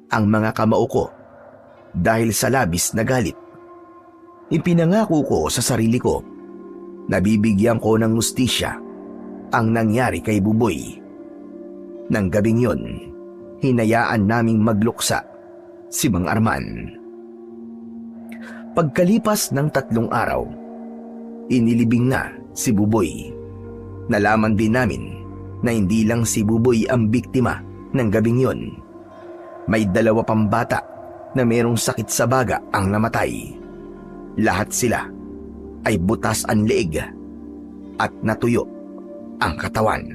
ang mga kamao ko dahil sa labis na galit. Ipinangako ko sa sarili ko na bibigyan ko ng hustisya ang nangyari kay Buboy. Nang gabing yon, hinayaan naming magluksa si Mang Arman. Pagkalipas ng 3 araw, inilibing na si Buboy. Nalaman din namin na hindi lang si Buboy ang biktima ng gabing yon. May 2 pang bata na mayroong sakit sa baga ang namatay. Lahat sila ay butas ang leeg at natuyo ang katawan.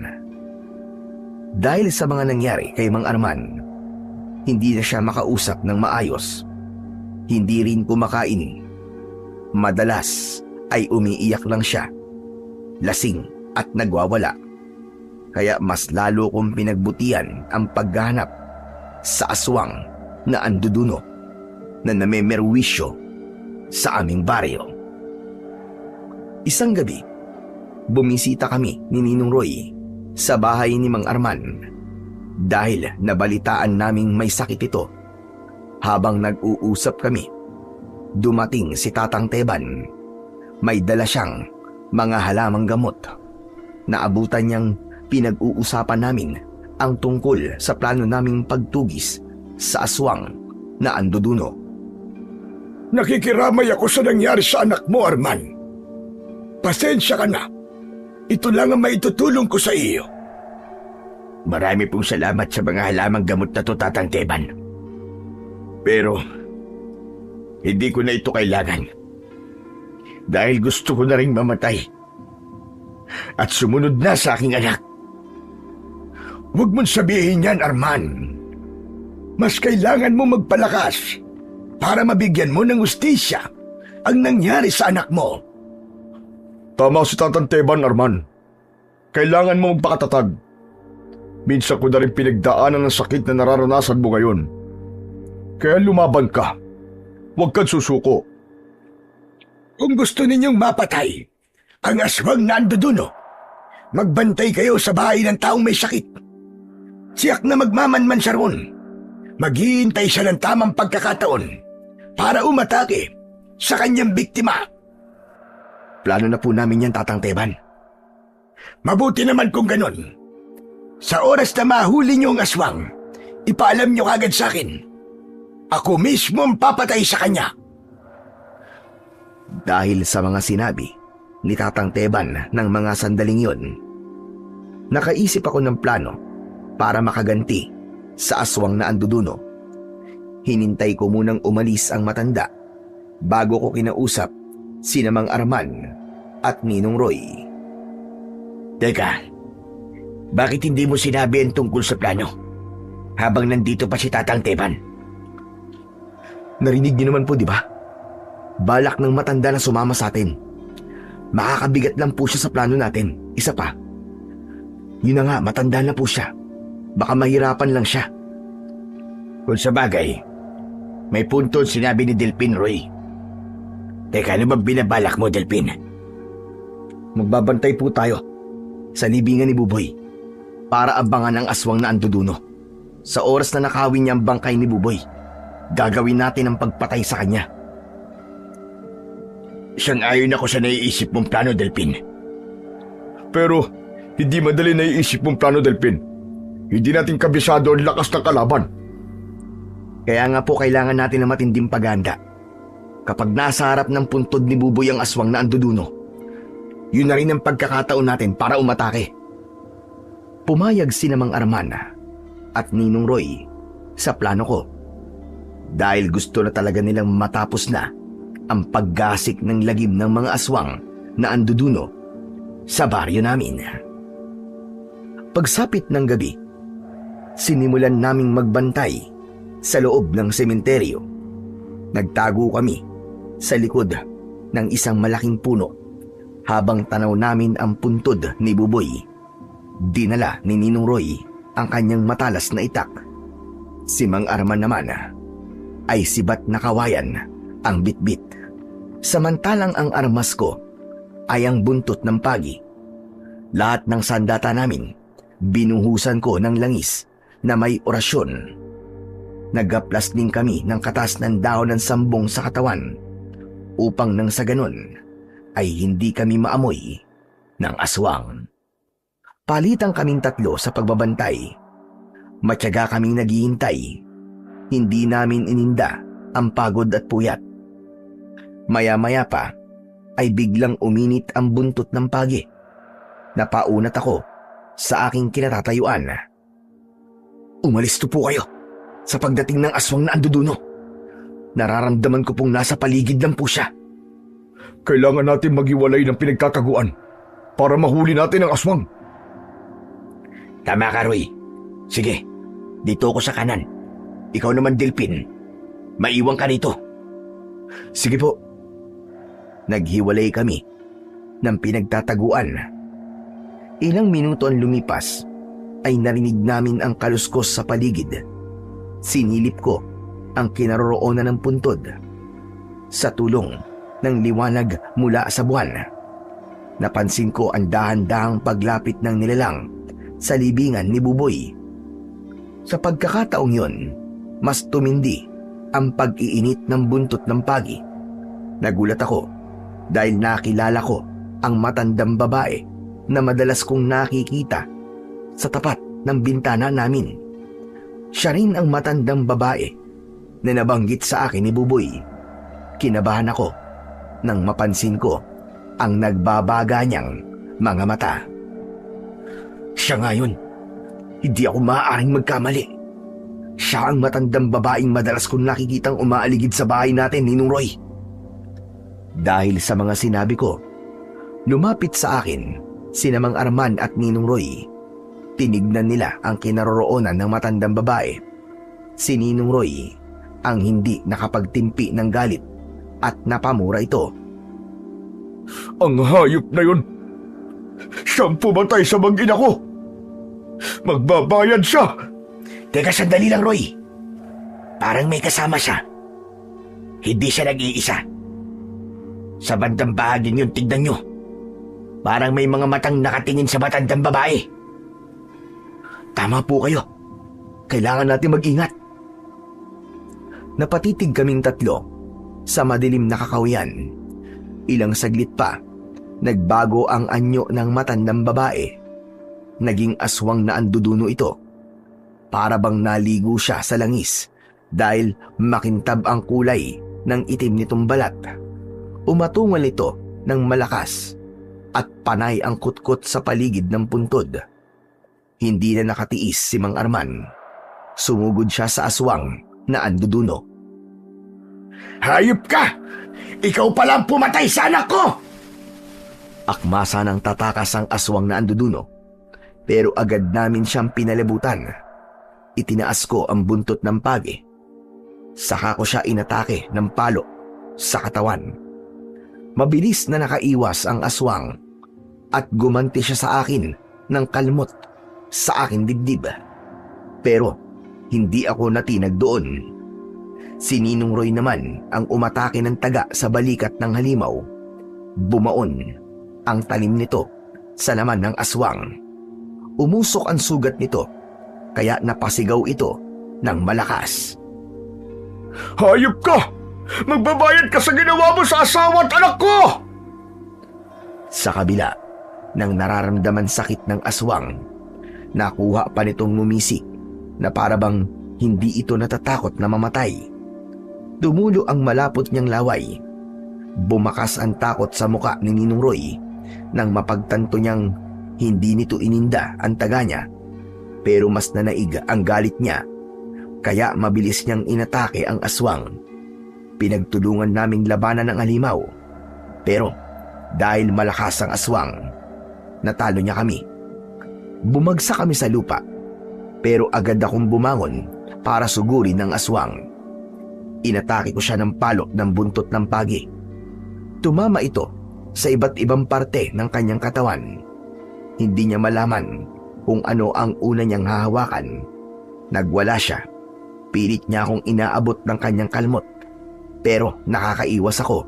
Dahil sa mga nangyari kay Mang Arman, hindi na siya makausap ng maayos. Hindi rin kumakain. Madalas ay umiiyak lang siya, lasing at nagwawala. Kaya mas lalo kong pinagbutihan ang paghahanap sa aswang na anduduno na namemerwisyo sa aming baryo. Isang gabi, bumisita kami ni Ninong Roy sa bahay ni Mang Arman dahil nabalitaan naming may sakit ito. Habang nag-uusap kami, dumating si Tatang Teban. May dala siyang mga halamang gamot. Naabutan niyang pinag-uusapan namin ang tungkol sa plano naming pagtugis sa aswang na anduduno. Nakikiramay ako sa nangyari sa anak mo, Arman. Pasensya ka na. Ito lang ang maitutulong ko sa iyo. Marami pong salamat sa mga halamang gamot na to, Tatang Teban. Pero, hindi ko na ito kailangan. Dahil gusto ko na rin mamatay. At sumunod na sa aking anak. Huwag mong sabihin yan, Arman. Mas kailangan mo magpalakas para mabigyan mo ng hustisya ang nangyari sa anak mo. Tama si Tatang Teban, Arman. Kailangan mo magpakatatag. Minsan ko na rin pinagdaanan ng sakit na nararanasan mo ngayon. Kaya lumaban ka. Huwag kang susuko. Kung gusto ninyong mapatay ang aswang na anduduno, magbantay kayo sa bahay ng taong may sakit. Siyak na magmamanman siya roon. Maghihintay siya ng tamang pagkakataon para umatake sa kanyang biktima. Plano na po namin yan, Tatang Teban. Mabuti naman kung ganun. Sa oras na mahuli niyo ang aswang, ipaalam niyo kagad sa akin. Ako mismo ang papatay sa kanya. Dahil sa mga sinabi ni Tatang Teban ng mga sandaling yon, nakaisip ako ng plano para makaganti sa aswang na anduduno. Hinintay ko munang umalis ang matanda bago ko kinausap sina Mang Arman at Ninong Roy. Teka, bakit hindi mo sinabi ang tungkol sa plano habang nandito pa si Tatang Teban? Narinig niyo naman po, di ba? Balak ng matanda na sumama sa atin. Makakabigat lang po siya sa plano natin. Isa pa, yun na nga, matanda na po siya. Baka mahirapan lang siya. Kung sa bagay, may punto sinabi ni Delpin, Roy. Teka, ano bang binabalak mo, Delpin? Magbabantay po tayo sa libingan ni Buboy para abangan ang aswang na anduduno. Sa oras na nakawin niya ang bangkay ni Buboy, gagawin natin ang pagpatay sa kanya. Sang-ayon ako sa naiisip mong plano, Delpin. Pero, hindi madali naiisip mong plano, Delpin. Hindi natin kabisado ang lakas ng kalaban. Kaya nga po kailangan natin ng matinding paghahanda. Kapag nasa harap ng puntod ni Buboy ang aswang na anduduno, yun na rin ang pagkakataon natin para umatake. Pumayag sina Mang Arman at Ninong Roy sa plano ko. Dahil gusto na talaga nilang matapos na ang paggasik ng lagim ng mga aswang na anduduno sa baryo namin. Pagsapit ng gabi, sinimulan naming magbantay sa loob ng sementeryo. Nagtago kami sa likod ng isang malaking puno habang tanaw namin ang puntod ni Buboy. Dinala ni Ninong Roy ang kanyang matalas na itak. Si Mang Arman naman ay sibat na kawayan ang bitbit. Samantalang ang armas ko ay ang buntot ng pagi. Lahat ng sandata namin, binuhusan ko ng langis na may orasyon. Nagaplas din kami ng katas ng dahon ng sambong sa katawan upang nang sa ganon ay hindi kami maamoy ng aswang. Palitan kaming tatlo sa pagbabantay. Matyaga kaming naghihintay. Hindi namin ininda ang pagod at puyat. Maya-maya pa ay biglang uminit ang buntot ng pagi. Napaunat ako sa aking kinatatayuan. Umalis to po kayo sa pagdating ng aswang na anduduno. Nararamdaman ko pong nasa paligid lang po siya. Kailangan natin maghiwalay ng pinagkakaguan para mahuli natin ang aswang. Tama ka, Roy. Sige, dito ako sa kanan. Ikaw naman, Delphin. Maiwan ka rito. Sige po. Naghiwalay kami ng pinagtataguan. Ilang minuto ang lumipas ay narinig namin ang kaluskos sa paligid. Sinilip ko ang kinaroroonan ng puntod. Sa tulong ng liwanag mula sa buwan, napansin ko ang dahan-dahang paglapit ng nilalang sa libingan ni Buboy. Sa pagkakataong yon, mas tumindi ang pag-iinit ng buntot ng pagi. Nagulat ako dahil nakilala ko ang matandang babae na madalas kong nakikita sa tapat ng bintana namin. Siya rin ang matandang babae na nabanggit sa akin ni Buboy. Kinabahan ako nang mapansin ko ang nagbabaga niyang mga mata. Siya nga yun. Hindi ako maaaring magkamali. Siya ang matandang babaeng madalas kong nakikitang umaaligid sa bahay natin, Ninong Roy. Dahil sa mga sinabi ko, lumapit sa akin sina Mang Arman at Ninong Roy. Tinignan nila ang kinaroroonan ng matandang babae. Si Ninong Roy ang hindi nakapagtimpi ng galit at napamura ito. Ang hayop na yun! Siyang pumatay sa mag-ina ko! Magbabayad siya! Teka, sandali lang, Roy. Parang may kasama siya. Hindi siya nag-iisa. Sa bandang bahagin yun, tignan nyo. Parang may mga matang nakatingin sa matandang babae. Tama po kayo. Kailangan natin mag-ingat. Napatitig kaming tatlo sa madilim na kakawian. Ilang saglit pa, nagbago ang anyo ng matandang babae. Naging aswang na anduduno ito. Para bang naligo siya sa langis dahil makintab ang kulay ng itim nitong balat. Umatungal ito ng malakas at panay ang kutkot sa paligid ng puntod. Hindi na nakatiis si Mang Arman. Sumugod siya sa aswang na anduduno. Hayop ka! Ikaw palang pumatay sa anak ko! Akmasa ng tatakas ang aswang na anduduno, pero agad namin siyang pinalibutan. Itinaas ko ang buntot ng pagi. Saka ko siya inatake ng palo sa katawan. Mabilis na nakaiwas ang aswang at gumanti siya sa akin ng kalmot sa aking dibdib. Pero hindi ako natinag doon. Si Ninong Roy naman ang umatake ng taga sa balikat ng halimaw. Bumaon ang talim nito sa laman ng aswang. Umusok ang sugat nito, kaya napasigaw ito ng malakas. Hayop ka! Magbabayad ka sa ginawa mo sa asawa at anak ko! Sa kabila ng nararamdaman sakit ng aswang, nakuha pa nitong ngumisik na parabang hindi ito natatakot na mamatay. Tumulo ang malapot niyang laway. Bumakas ang takot sa muka ni Ninong Roy nang mapagtanto niyang hindi nito ininda ang taga niya, pero mas nanaig ang galit niya, kaya mabilis niyang inatake ang aswang. Pinagtulungan naming labanan ang halimaw, pero dahil malakas ang aswang, natalo niya kami. Bumagsak kami sa lupa, pero agad akong bumangon para sugurin ang aswang. Inatake ko siya ng palo ng buntot ng pagi. Tumama ito sa iba't ibang parte ng kanyang katawan. Hindi niya malaman kung ano ang una niyang hahawakan. Nagwala siya. Pilit niya akong inaabot ng kanyang kalmot. Pero nakakaiwas ako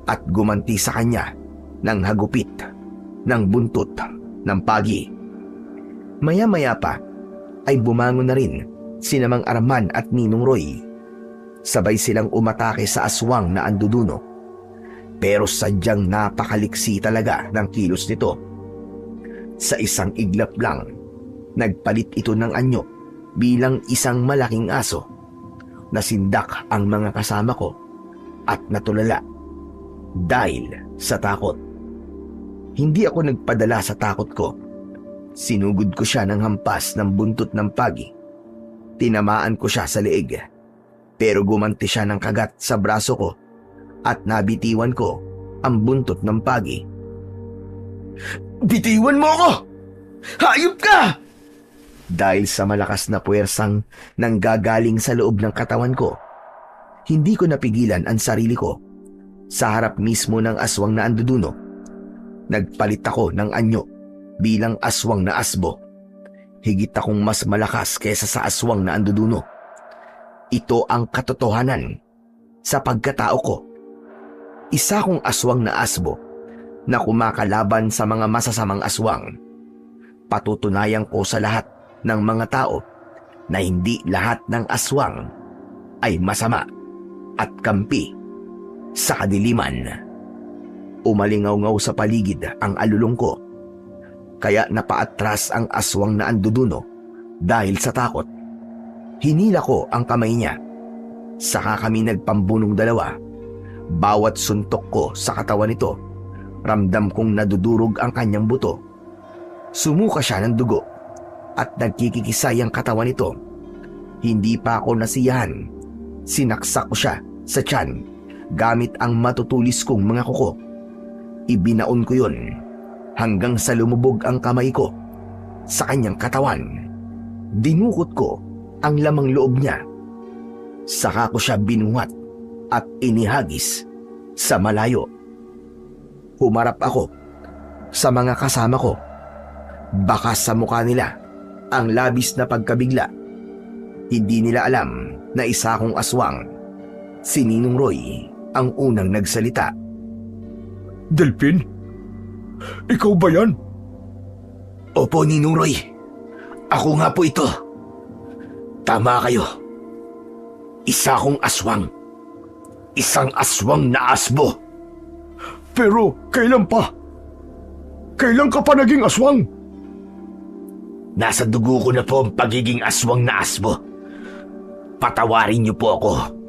at gumanti sa kanya ng hagupit ng buntot ng pagi. Maya-maya pa ay bumangon na rin sina Mang Arman at Ninong Roy. Sabay silang umatake sa aswang na anduduno. Pero sadyang napakaliksi talaga ng kilos nito. Sa isang iglap lang, nagpalit ito ng anyo bilang isang malaking aso. Nasindak ang mga kasama ko at natulala dahil sa takot. Hindi ako nagpadala sa takot ko. Sinugod ko siya ng hampas ng buntot ng pagi. Tinamaan ko siya sa leeg. Pero gumanti siya ng kagat sa braso ko at nabitiwan ko ang buntot ng pagi. Bitiwan mo ako! Hayop ka! Dahil sa malakas na puwersang nanggagaling sa loob ng katawan ko, hindi ko napigilan ang sarili ko. Sa harap mismo ng aswang na anduduno, nagpalit ako ng anyo bilang aswang na asbo. Higit akong mas malakas kaysa sa aswang na anduduno. Ito ang katotohanan sa pagkatao ko. Isa kong aswang na asbo na kumakalaban sa mga masasamang aswang. Patutunayan ko sa lahat ng mga tao na hindi lahat ng aswang ay masama at kampi sa kadiliman. Umalingaw-ngaw sa paligid ang alulong ko, kaya napaatras ang aswang na anduduno dahil sa takot. Hinila ko ang kamay niya, saka kami nagpambunong dalawa. Bawat suntok ko sa katawan nito, ramdam kong nadudurog ang kanyang buto. Sumuka siya ng dugo at nagkikikisay ang katawan nito. Hindi pa ako nasiyahan. Sinaksak ko siya sa tiyan gamit ang matutulis kong mga kuko. Ibinaon ko yun hanggang sa lumubog ang kamay ko sa kanyang katawan. Dinukot ko ang lamang loob niya. Saka ko siya binuhat at inihagis sa malayo. Humarap ako sa mga kasama ko. Baka sa mukha nila ang labis na pagkabigla. Hindi nila alam na isa akong aswang. Si Ninong Roy ang unang nagsalita. Delphin? Ikaw ba yan? Opo, Ninong Roy. Ako nga po ito. Tama kayo. Isa akong aswang. Isang aswang na asbo. Pero kailan pa? Kailan ka pa naging aswang? Nasa dugo ko na po ang pagiging aswang na asbo. Patawarin niyo po ako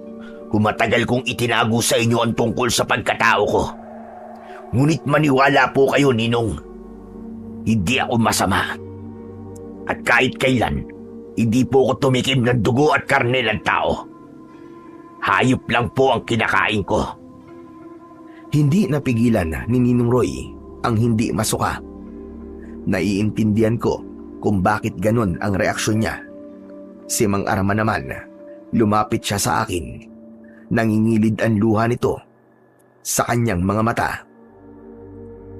kung matagal kong itinago sa inyo ang tungkol sa pagkatao ko. Ngunit maniwala po kayo, Ninong. Hindi ako masama. At kahit kailan, hindi po ako tumikim ng dugo at karne ng tao. Hayop lang po ang kinakain ko. Hindi napigilan ni Ninong Roy ang hindi masuka. Naiintindihan ko kung bakit ganun ang reaksyon niya. Si Mang Arman naman, lumapit siya sa akin. Nangingilid ang luha nito sa kanyang mga mata.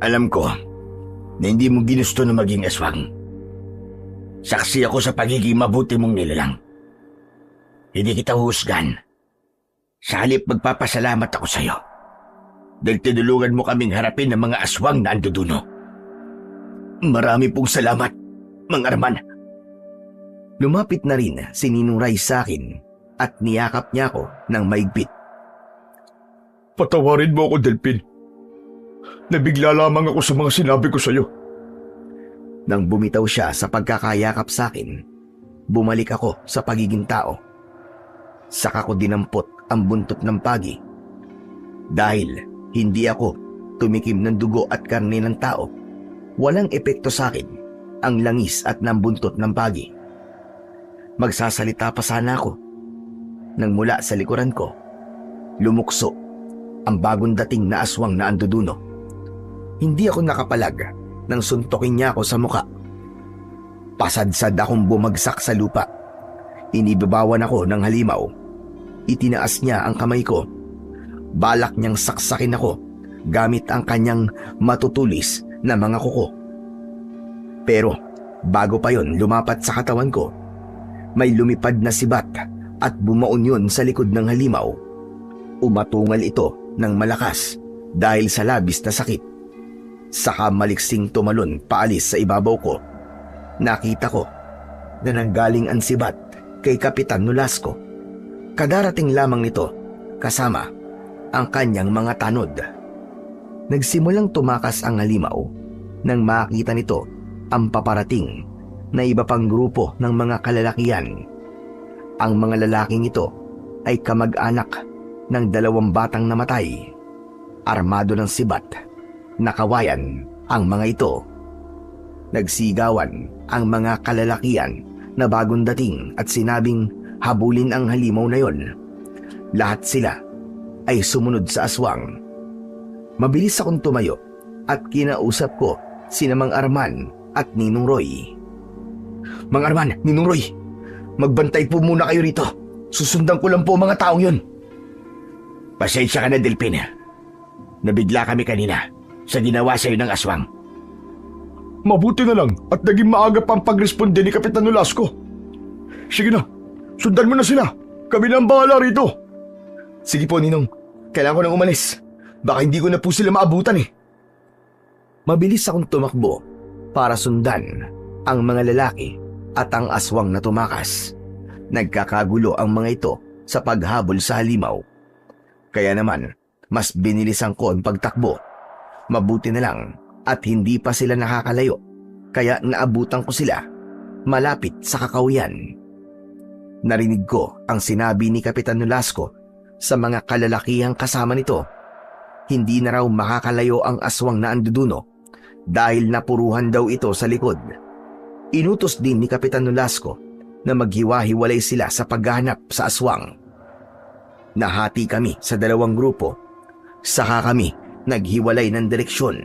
Alam ko na hindi mo ginusto na maging aswang. Saksi ako sa pagiging mabuti mong nilalang. Hindi kita husgan. Sa halip magpapasalamat ako sa iyo. Dahil tinulungan mo kaming harapin ng mga aswang na anduduno. Marami pong salamat, Mang Arman. Lumapit na rin si Ninong Ray sa akin at niyakap niya ako ng maigpit. Patawarin mo ako, Delphin. Nabigla lamang ako sa mga sinabi ko sa iyo. Nang bumitaw siya sa pagkakayakap sa akin, bumalik ako sa pagiging tao. Saka ko dinampot ang buntot ng pagi. Dahil hindi ako tumikim ng dugo at karne ng tao, walang epekto sa akin ang langis at ng buntot ng pagi. Magsasalita pa sana ako nang mula sa likuran ko, lumukso ang bagong dating na aswang na anduduno. Hindi ako nakapalag nang suntokin niya ako sa muka. Pasadsad akong bumagsak sa lupa. Inibabawan ako ng halimaw. Itinaas niya ang kamay ko. Balak niyang saksakin ako gamit ang kanyang matutulis na mga kuko. Pero bago pa yon lumapat sa katawan ko, may lumipad na sibat at bumaon yun sa likod ng halimaw. Umatungal ito ng malakas dahil sa labis na sakit. Saka maliksing tumalon paalis sa ibabaw ko. Nakita ko na nanggaling ang sibat kay Kapitan Nolasco. Kadarating lamang nito kasama ang kanyang mga tanod. Nagsimulang tumakas ang halimaw nang makita nito ang paparating na iba pang grupo ng mga kalalakihan. Ang mga lalaking ito ay kamag-anak ng 2 batang namatay. Armado ng sibat, nakawayan ang mga ito. Nagsigawan ang mga kalalakihan na bagong dating at sinabing habulin ang halimaw na yon. Lahat sila ay sumunod sa aswang. Mabilis akong tumayo at kinausap ko sina Mang Arman at Ninong Roy. Mang Arman, Ninong Roy, magbantay po muna kayo rito. Susundan ko lang po mga taong yun. Pasensya ka na, Delphin. Nabigla kami kanina sa ginawa sa'yo ng aswang. Mabuti na lang at naging maaga pang pagresponde ni Kapitan Nolasco. Sige na, sundan mo na sila. Kami na ang bahala rito. Sige po, Ninong. Kailangan ko nang umalis. Baka hindi ko na po sila maabutan eh. Mabilis akong tumakbo para sundan ang mga lalaki at ang aswang na tumakas. Nagkakagulo ang mga ito sa paghabol sa halimaw. Kaya naman, mas binilisan ko ang pagtakbo. Mabuti na lang at hindi pa sila nakakalayo, kaya naabutan ko sila malapit sa kakawian. Narinig ko ang sinabi ni Kapitan Nolasco sa mga kalalakihang kasama nito. Hindi na raw makakalayo ang aswang na anduduno dahil napuruhan daw ito sa likod. Inutos din ni Kapitan Nolasco na maghiwa-hiwalay sila sa paghahanap sa aswang. Nahati kami sa 2 grupo, saka kami naghiwalay ng direksyon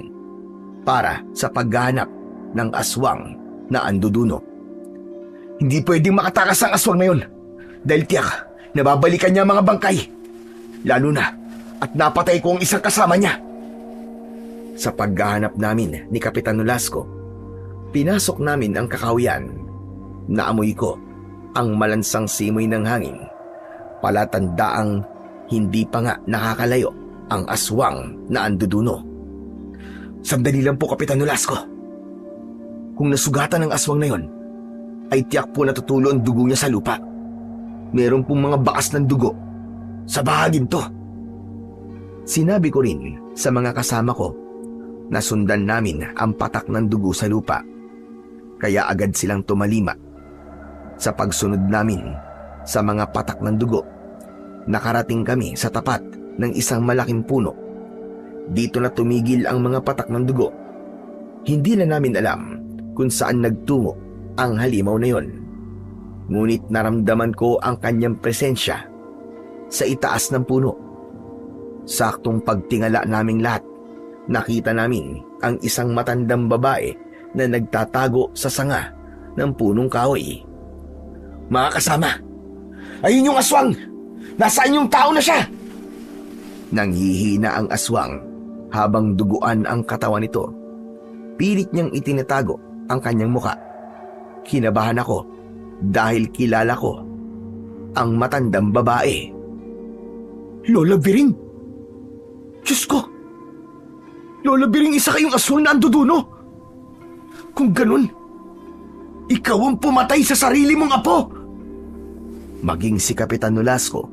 para sa paghahanap ng aswang na anduduno. Hindi pwedeng makatakas ang aswang na yun dahil tiyak nababalikan niya ang mga bangkay. Lalo na at napatay ko ang isang kasama niya. Sa paghahanap namin ni Kapitan Nolasco, pinasok namin ang kakawian. Naamoy ko ang malansang simoy ng hangin. Palatandaang hindi pa nga nakakalayo ang aswang na anduduno. Sandali lang po, Kapitan Nolasco. Kung nasugatan ng aswang na yon, ay tiyak po natutulo ang dugo niya sa lupa. Meron pong mga bakas ng dugo sa bahagin to. Sinabi ko rin sa mga kasama ko na sundan namin ang patak ng dugo sa lupa. Kaya agad silang tumalima. Sa pagsunod namin sa mga patak ng dugo, nakarating kami sa tapat ng isang malaking puno. Dito na tumigil ang mga patak ng dugo. Hindi na namin alam kung saan nagtungo ang halimaw na yon. Ngunit naramdaman ko ang kanyang presensya sa itaas ng puno. Saktong pagtingala naming lahat, nakita namin ang isang matandang babae na nagtatago sa sanga ng punong kahoy. Mga kasama, ayun yung aswang! Nasaan yung tao na siya? Nanghihina ang aswang habang duguan ang katawan nito. Pilit niyang itinatago ang kanyang muka. Kinabahan ako dahil kilala ko ang matandang babae. Lola Biring! Diyos ko! Lola Biring, isa kayong aswang na anduduno! Kung ganun, ikaw ang pumatay sa sarili mong apo! Maging si Kapitan Nolasco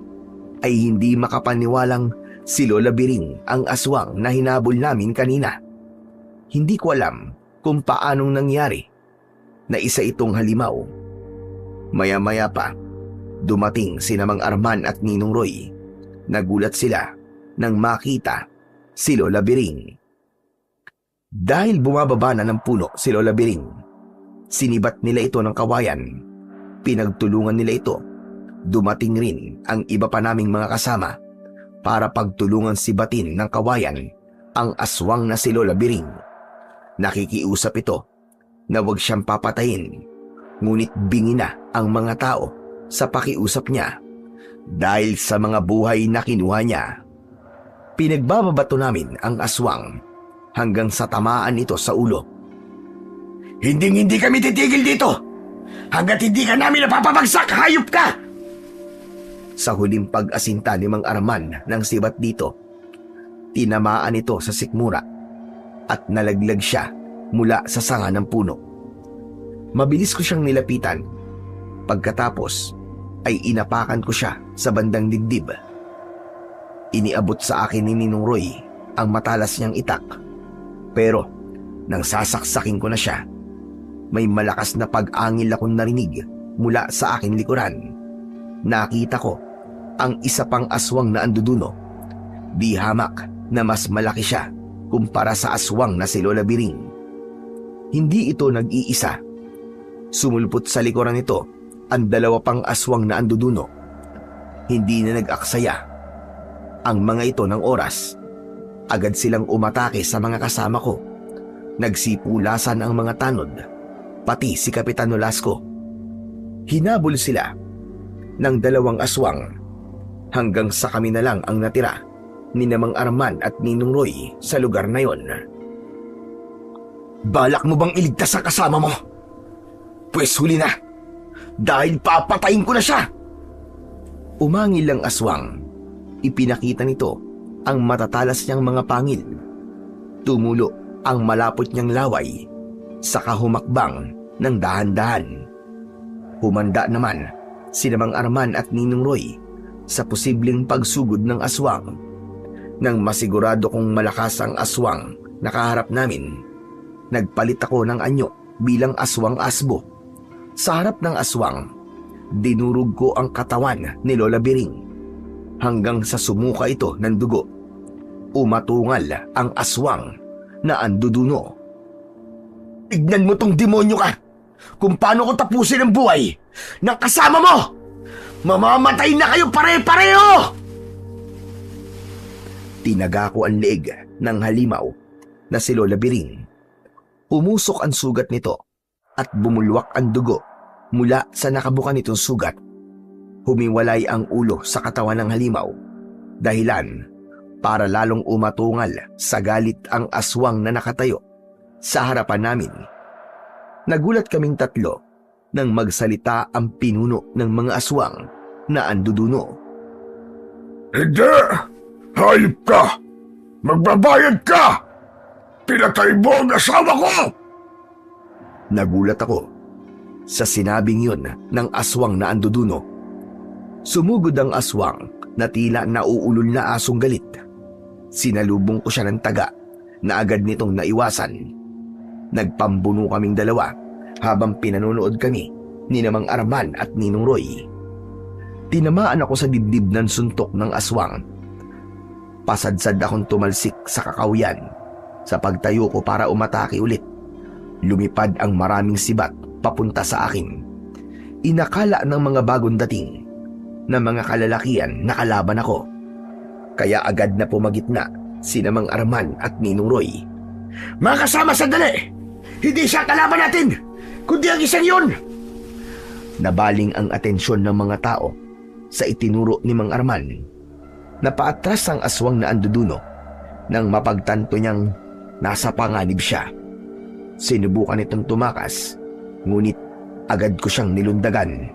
ay hindi makapaniwalang si Lola Biring ang aswang na hinabol namin kanina. Hindi ko alam kung paanong nangyari na isa itong halimaw. Maya-maya pa, dumating sina Mang Arman at Ninong Roy. Nagulat sila nang makita si Lola Biring. Dahil bumababa na ng puno si Lola Biring, sinibat nila ito ng kawayan. Pinagtulungan nila ito. Dumating rin ang iba pa naming mga kasama para pagtulungan sibatin ng kawayan ang aswang na si Lola Biring. Nakikiusap ito na huwag siyang papatayin, ngunit bingi na ang mga tao sa pakiusap niya dahil sa mga buhay na kinuha niya. Pinagbababato namin ang aswang hanggang sa tamaan ito sa ulo. Hindi kami titigil dito hanggat hindi ka namin napapabagsak, hayop ka! Sa huling pag-asinta ni Mang Arman ng sibat dito, tinamaan ito sa sikmura at nalaglag siya mula sa sanga ng puno. Mabilis ko siyang nilapitan. Pagkatapos ay inapakan ko siya sa bandang dibdib. Iniabot sa akin ni Ninong Roy ang matalas niyang itak. Pero nang sasaksakin ko na siya, may malakas na pag-angil akong narinig mula sa aking likuran. Nakita ko ang isa pang aswang na anduduno. Di hamak na mas malaki siya kumpara sa aswang na si Lola Biring. Hindi ito nag-iisa. Sumulpot sa likuran nito ang dalawa pang aswang na anduduno. Hindi na nag-aksaya ang mga ito ng oras. Agad silang umatake sa mga kasama ko. Nagsipulasan ang mga tanod, pati si Kapitan Nolasco. Hinabol sila ng dalawang aswang hanggang sa kami na lang ang natira ni Mang Arman at Ninong Roy sa lugar na yon. Balak mo bang iligtas ang kasama mo? Pwes huli na, dahil papatayin ko na siya! Umangil ang aswang. Ipinakita nito ang matatalas niyang mga pangil. Tumulo ang malapot niyang laway, saka humakbang ng dahan-dahan. Humanda naman si Mang Arman at Ninong Roy sa posibleng pagsugod ng aswang. Nang masigurado kong malakas ang aswang na kaharap namin, nagpalit ako ng anyo bilang aswang asbo. Sa harap ng aswang, dinurog ko ang katawan ni Lola Biring hanggang sa sumuka ito ng dugo. Umatungal ang aswang na anduduno. Tignan mo tong demonyo ka! Kung paano ko tapusin ang buhay ng kasama mo! Mamamatay na kayo pare-pareho! Tinaga ko ang leeg ng halimaw na si Lola Biring. Umusok ang sugat nito at bumulwak ang dugo mula sa nakabuka nitong sugat. Humiwalay ang ulo sa katawan ng halimaw, dahilan para lalong umatungal sa galit ang aswang na nakatayo sa harapan namin. Nagulat kaming tatlo nang magsalita ang pinuno ng mga aswang na anduduno. Hindi! Hayop ka! Magbabayad ka! Pinatay mo ang asawa ko! Nagulat ako sa sinabing yun ng aswang na anduduno. Sumugod ang aswang na tila nauulol na asong galit. Sinalubong ko siya ng taga na agad nitong naiwasan. Nagpambuno kaming dalawa habang pinanonood kami ni Mang Arman at Ninong Roy. Tinamaan ako sa dibdib ng suntok ng aswang. Pasadsad akong tumalsik sa kakawyan. Sa pagtayo ko para umatake ulit, lumipad ang maraming sibat papunta sa akin. Inakala ng mga bagong dating na mga kalalakian na kalaban ako. Kaya agad na pumagitna si Mang Arman at Ninong Roy. Mga kasama, sandali! Hindi siya kalaban natin, kundi ang isang yun! Nabaling ang atensyon ng mga tao sa itinuro ni Mang Arman. Napaatras ang aswang na anduduno nang mapagtanto niyang nasa panganib siya. Sinubukan itong tumakas, ngunit agad ko siyang nilundagan.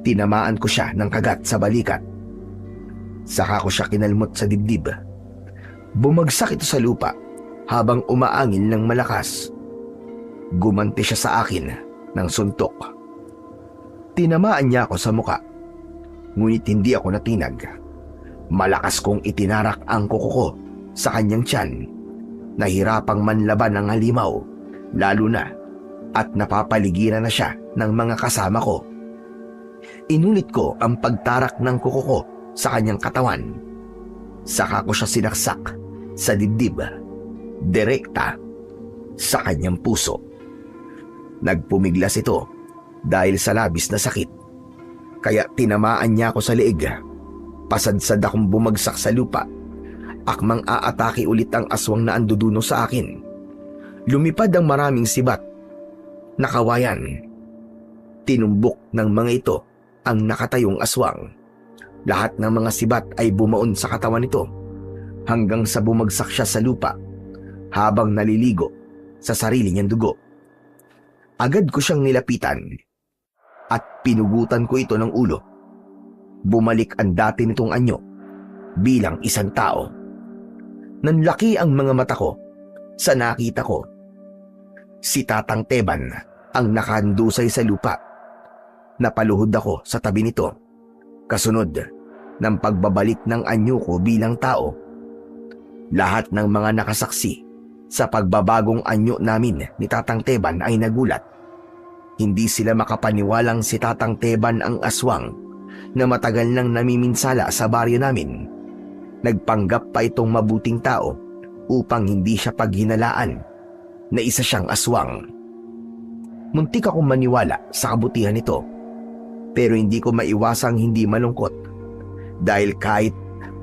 Tinamaan ko siya ng kagat sa balikat. Saka ko siya kinalmot sa dibdib. Bumagsak ito sa lupa habang umaangil ng malakas. Gumanti siya sa akin ng suntok. Tinamaan niya ako sa muka, ngunit hindi ako natinag. Malakas kong itinarak ang kuko ko sa kanyang tiyan. Nahirapang manlaban ng halimaw, lalo na at napapaligiran na siya ng mga kasama ko. Inulit ko ang pagtarak ng kuko ko sa kanyang katawan. Saka ko siya sinaksak sa dibdib, direkta sa kanyang puso. Nagpumiglas ito dahil sa labis na sakit, kaya tinamaan niya ako sa leeg. Pasadsad akong bumagsak sa lupa. Akmang aatake ulit ang aswang na anduduno sa akin. Lumipad ang maraming sibat na kawayan. Tinumbok ng mga ito ang nakatayong aswang. Lahat ng mga sibat ay bumaon sa katawan nito hanggang sa bumagsak siya sa lupa habang naliligo sa sarili niyang dugo. Agad ko siyang nilapitan at pinugutan ko ito ng ulo. bumalik ang dati nitong anyo bilang isang tao. Nanlaki ang mga mata ko sa nakita ko. Si Tatang Teban ang nakahandusay sa lupa. Napaluhod ako sa tabi nito, kasunod ng pagbabalik ng anyo ko bilang tao. Lahat ng mga nakasaksi sa pagbabagong anyo namin ni Tatang Teban ay nagulat. Hindi sila makapaniwalang si Tatang Teban ang aswang na matagal nang namiminsala sa baryo namin. Nagpanggap pa itong mabuting tao upang hindi siya paghinalaan na isa siyang aswang. Muntik akong maniwala sa kabutihan nito, pero hindi ko maiwasang hindi malungkot dahil kahit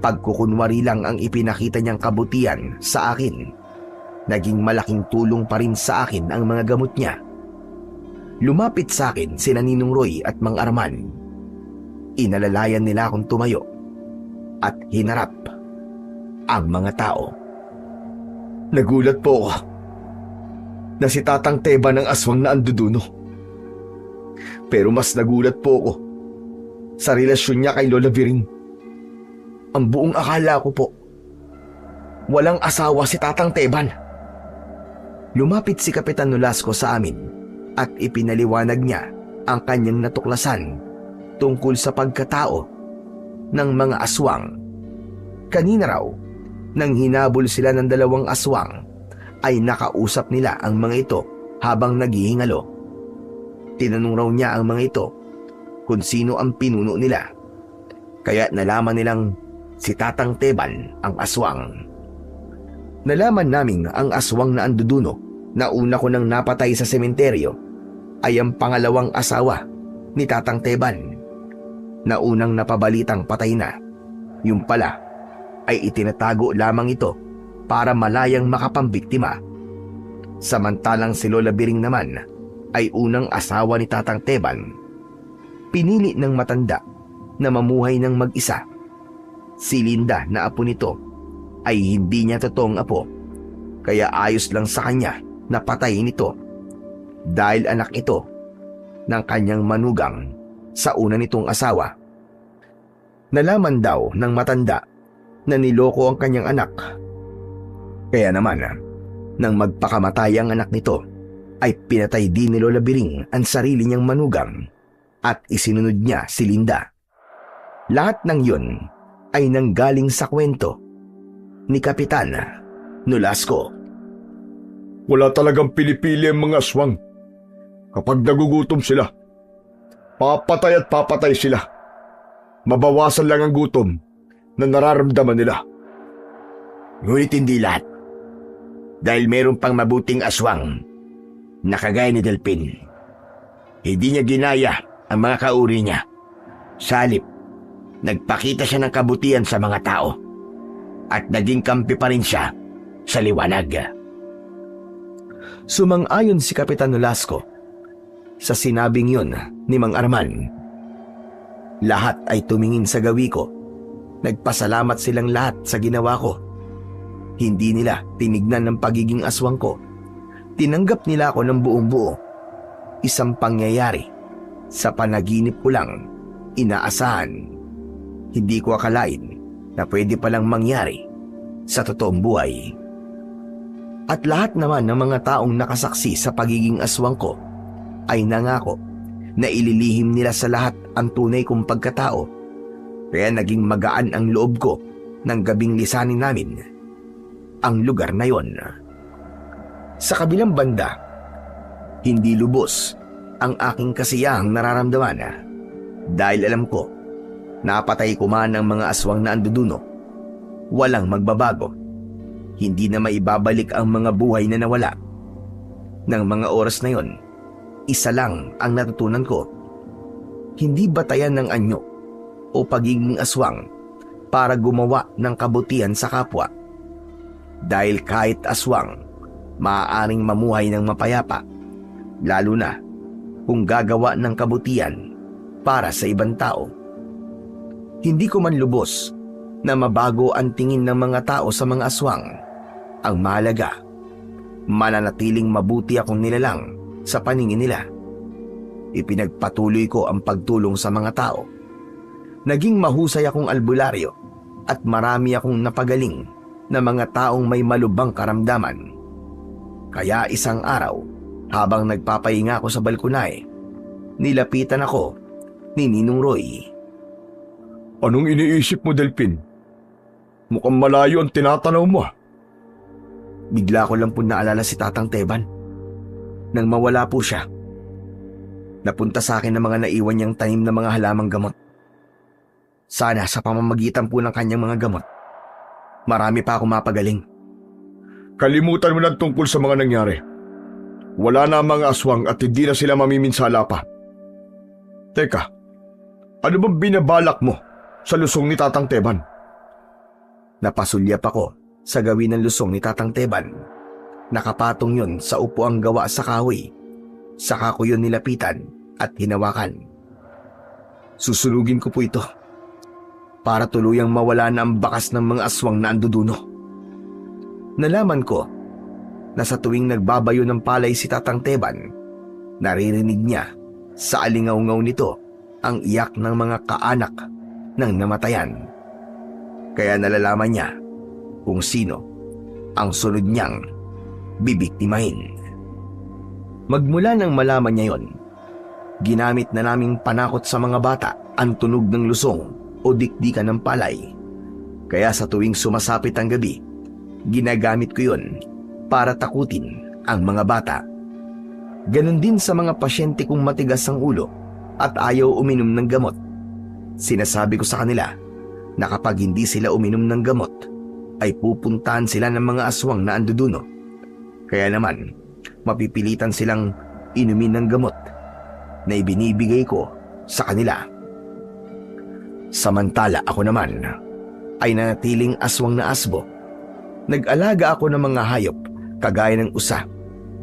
pagkukunwari lang ang ipinakita niyang kabutihan sa akin, naging malaking tulong pa rin sa akin ang mga gamot niya. Lumapit sa akin sina Ninong Roy at Mang Arman. Inalalayan nila akong tumayo at hinarap ang mga tao. Nagulat po ako na si Tatang Teban ang aswang na anduduno. Pero mas nagulat po ako sa relasyon niya kay Lola Biring. Ang buong akala ko po, walang asawa si Tatang Teban. Lumapit si Kapitan Nolasco sa amin at ipinaliwanag niya ang kanyang natuklasan tungkol sa pagkatao ng mga aswang. Kanina raw, nang hinabol sila ng dalawang aswang, ay nakausap nila ang mga ito habang naghihingalo. Tinanong raw niya ang mga ito kung sino ang pinuno nila. Kaya nalaman nilang si Tatang Teban ang aswang. Nalaman naming ang aswang na anduduno na una ko nang napatay sa sementeryo ay ang pangalawang asawa ni Tatang Teban na unang napabalitang patay na. Yung pala ay itinatago lamang ito para malayang makapambiktima. Samantalang si Lola Biring naman ay unang asawa ni Tatang Teban. Pinili ng matanda na mamuhay ng mag-isa. Si Linda na apo nito ay hindi niya totoong apo, kaya ayos lang sa kanya na patayin ito dahil anak ito ng kanyang manugang sa una nitong asawa. Nalaman daw ng matanda na niloko ang kanyang anak. Kaya naman, nang magpakamatay ang anak nito, ay pinatay din ni Lola Biring ang sarili niyang manugang at isinunod niya si Linda. Lahat ng yun ay nanggaling sa kwento ni Kapitan Nolasco. Wala talagang pinipili ang mga aswang. Kapag nagugutom sila, papatay at papatay sila. Mabawasan lang ang gutom na nararamdaman nila. Ngunit hindi lahat. Dahil meron pang mabuting aswang na kagaya ni Delpin. Hindi niya ginaya ang mga kauri niya. Sa halip, nagpakita siya ng kabutihan sa mga tao at naging kampi pa rin siya sa liwanag. Sumang-ayon si Kapitan Nolasco sa sinabing yun ni Mang Arman. Lahat ay tumingin sa gawi ko. Nagpasalamat silang lahat sa ginawa ko. Hindi nila tinignan ng pagiging aswang ko. Tinanggap nila ako ng buong buo. Isang pangyayari sa panaginip ko lang inaasahan. Hindi ko akalain na pwede palang mangyari sa totoong buhay. At lahat naman ng mga taong nakasaksi sa pagiging aswang ko ay nangako na ililihim nila sa lahat ang tunay kong pagkatao. Kaya naging magaan ang loob ko ng gabing lisanin namin ang lugar na yon. Sa kabilang banda, hindi lubos ang aking kasiyahang nararamdaman dahil alam ko, napatay ko man ang mga aswang na anduduno. Walang magbabago. Hindi na maibabalik ang mga buhay na nawala. Nang mga oras na yon, isa lang ang natutunan ko. Hindi batayan ng anyo o pagiging aswang para gumawa ng kabutihan sa kapwa. Dahil kahit aswang, maaaring mamuhay ng mapayapa, lalo na kung gagawa ng kabutihan para sa ibang tao. Hindi ko man lubos na mabago ang tingin ng mga tao sa mga aswang. Ang mahalaga, mananatiling mabuti akong nilalang sa paningin nila. Ipinagpatuloy ko ang pagtulong sa mga tao. Naging mahusay akong albularyo at marami akong napagaling na mga taong may malubhang karamdaman. Kaya isang araw, habang nagpapahinga ako sa balkonahe, nilapitan ako ni Ninong Roy. Anong iniisip mo, Delphin? Mukhang malayo ang tinatanaw mo. Bigla ko lang po naalala si Tatang Teban. Nang mawala po siya, napunta sa akin ng mga naiwan niyang tanim na mga halamang gamot. Sana sa pamamagitan po ng kanyang mga gamot, marami pa akong mapagaling. Kalimutan mo na tungkol sa mga nangyari. Wala na ang mga aswang at hindi na sila mamiminsala pa. Teka, ano bang binabalak mo sa lusong ni Tatang Teban? Napasulyap ako sa gawin ng lusong ni Tatang Teban. Nakapatong yun sa upuang gawa sa kahoy. Saka ko yun nilapitan at hinawakan. Susunugin ko po ito para tuluyang mawala na ang bakas ng mga aswang na anduduno. Nalaman ko na sa tuwing nagbabayo ng palay si Tatang Teban, naririnig niya sa alingaw-ngaw nito ang iyak ng mga kaanak ng namatayan. Kaya nalalaman niya kung sino ang sunod niyang bibiktimahin. Magmula nang malaman niya yon, ginamit na naming panakot sa mga bata ang tunog ng lusong o dikdikan ng palay. Kaya sa tuwing sumasapit ang gabi, ginagamit ko yon para takutin ang mga bata. Ganon din sa mga pasyente kong matigas ang ulo at ayaw uminom ng gamot. Sinasabi ko sa kanila na kapag hindi sila uminom ng gamot, ay pupuntahan sila ng mga aswang na anduduno. Kaya naman, mapipilitan silang inumin ng gamot na ibinibigay ko sa kanila. Samantala ako naman ay nanatiling aswang na asbo. Nag-alaga ako ng mga hayop kagaya ng usa,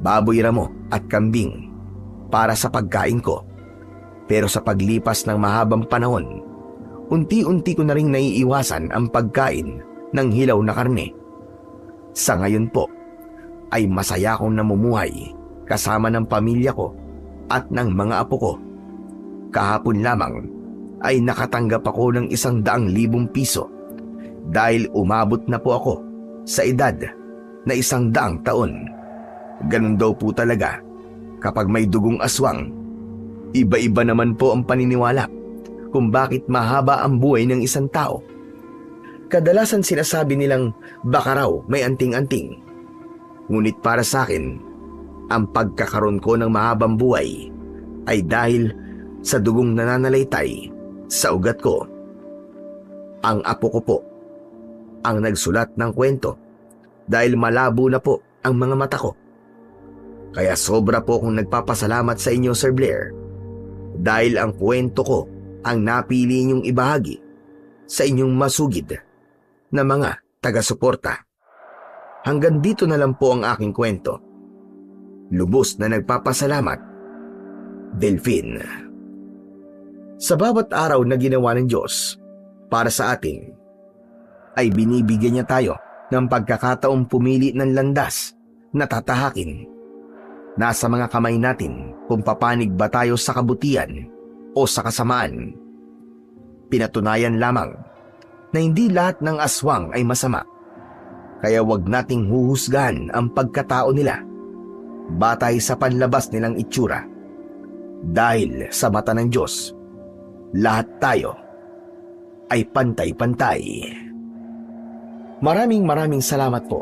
baboy ramo at kambing para sa pagkain ko. Pero sa paglipas ng mahabang panahon, unti-unti ko na ring naiiwasan ang pagkain ng hilaw na karne. Sa ngayon po, ay masaya akong namumuhay kasama ng pamilya ko at ng mga apo ko. Kahapon lamang ay nakatanggap ako ng 100,000 piso dahil umabot na po ako sa edad na 100 taon. Ganun daw po talaga kapag may dugong aswang. Iba-iba naman po ang paniniwala kung bakit mahaba ang buhay ng isang tao. Kadalasan sinasabi nilang baka raw may anting-anting. Ngunit para sa akin, ang pagkakaroon ko ng mahabang buhay ay dahil sa dugong nananalaytay sa ugat ko. Ang apo ko po ang nagsulat ng kwento dahil malabo na po ang mga mata ko. Kaya sobra po akong nagpapasalamat sa inyo, Sir Blair, dahil ang kwento ko ang napili niyong ibahagi sa inyong masugid na mga taga-suporta. Hanggang dito na lang po ang aking kwento. Lubos na nagpapasalamat, Delphin. Sa bawat araw na ginawa ng Diyos para sa atin, ay binibigyan niya tayo ng pagkakataong pumili ng landas na tatahakin. Nasa mga kamay natin kung papanig ba tayo sa kabutihan o sa kasamaan. Pinatunayan lamang na hindi lahat ng aswang ay masama. Kaya wag nating huhusgahan ang pagkatao nila batay sa panlabas nilang itsura. Dahil sa mata ng Diyos, lahat tayo ay pantay-pantay. Maraming salamat po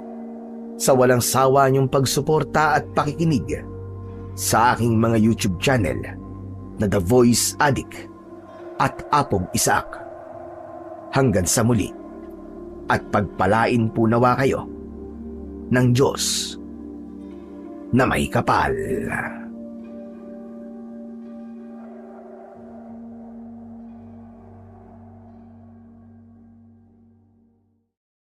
sa walang sawa niyong pagsuporta at pakikinig sa aking mga YouTube channel na The Voice Addict at Apong Isaac. Hanggang sa muli, at pagpalain po nawa kayo ng Diyos na may kapal.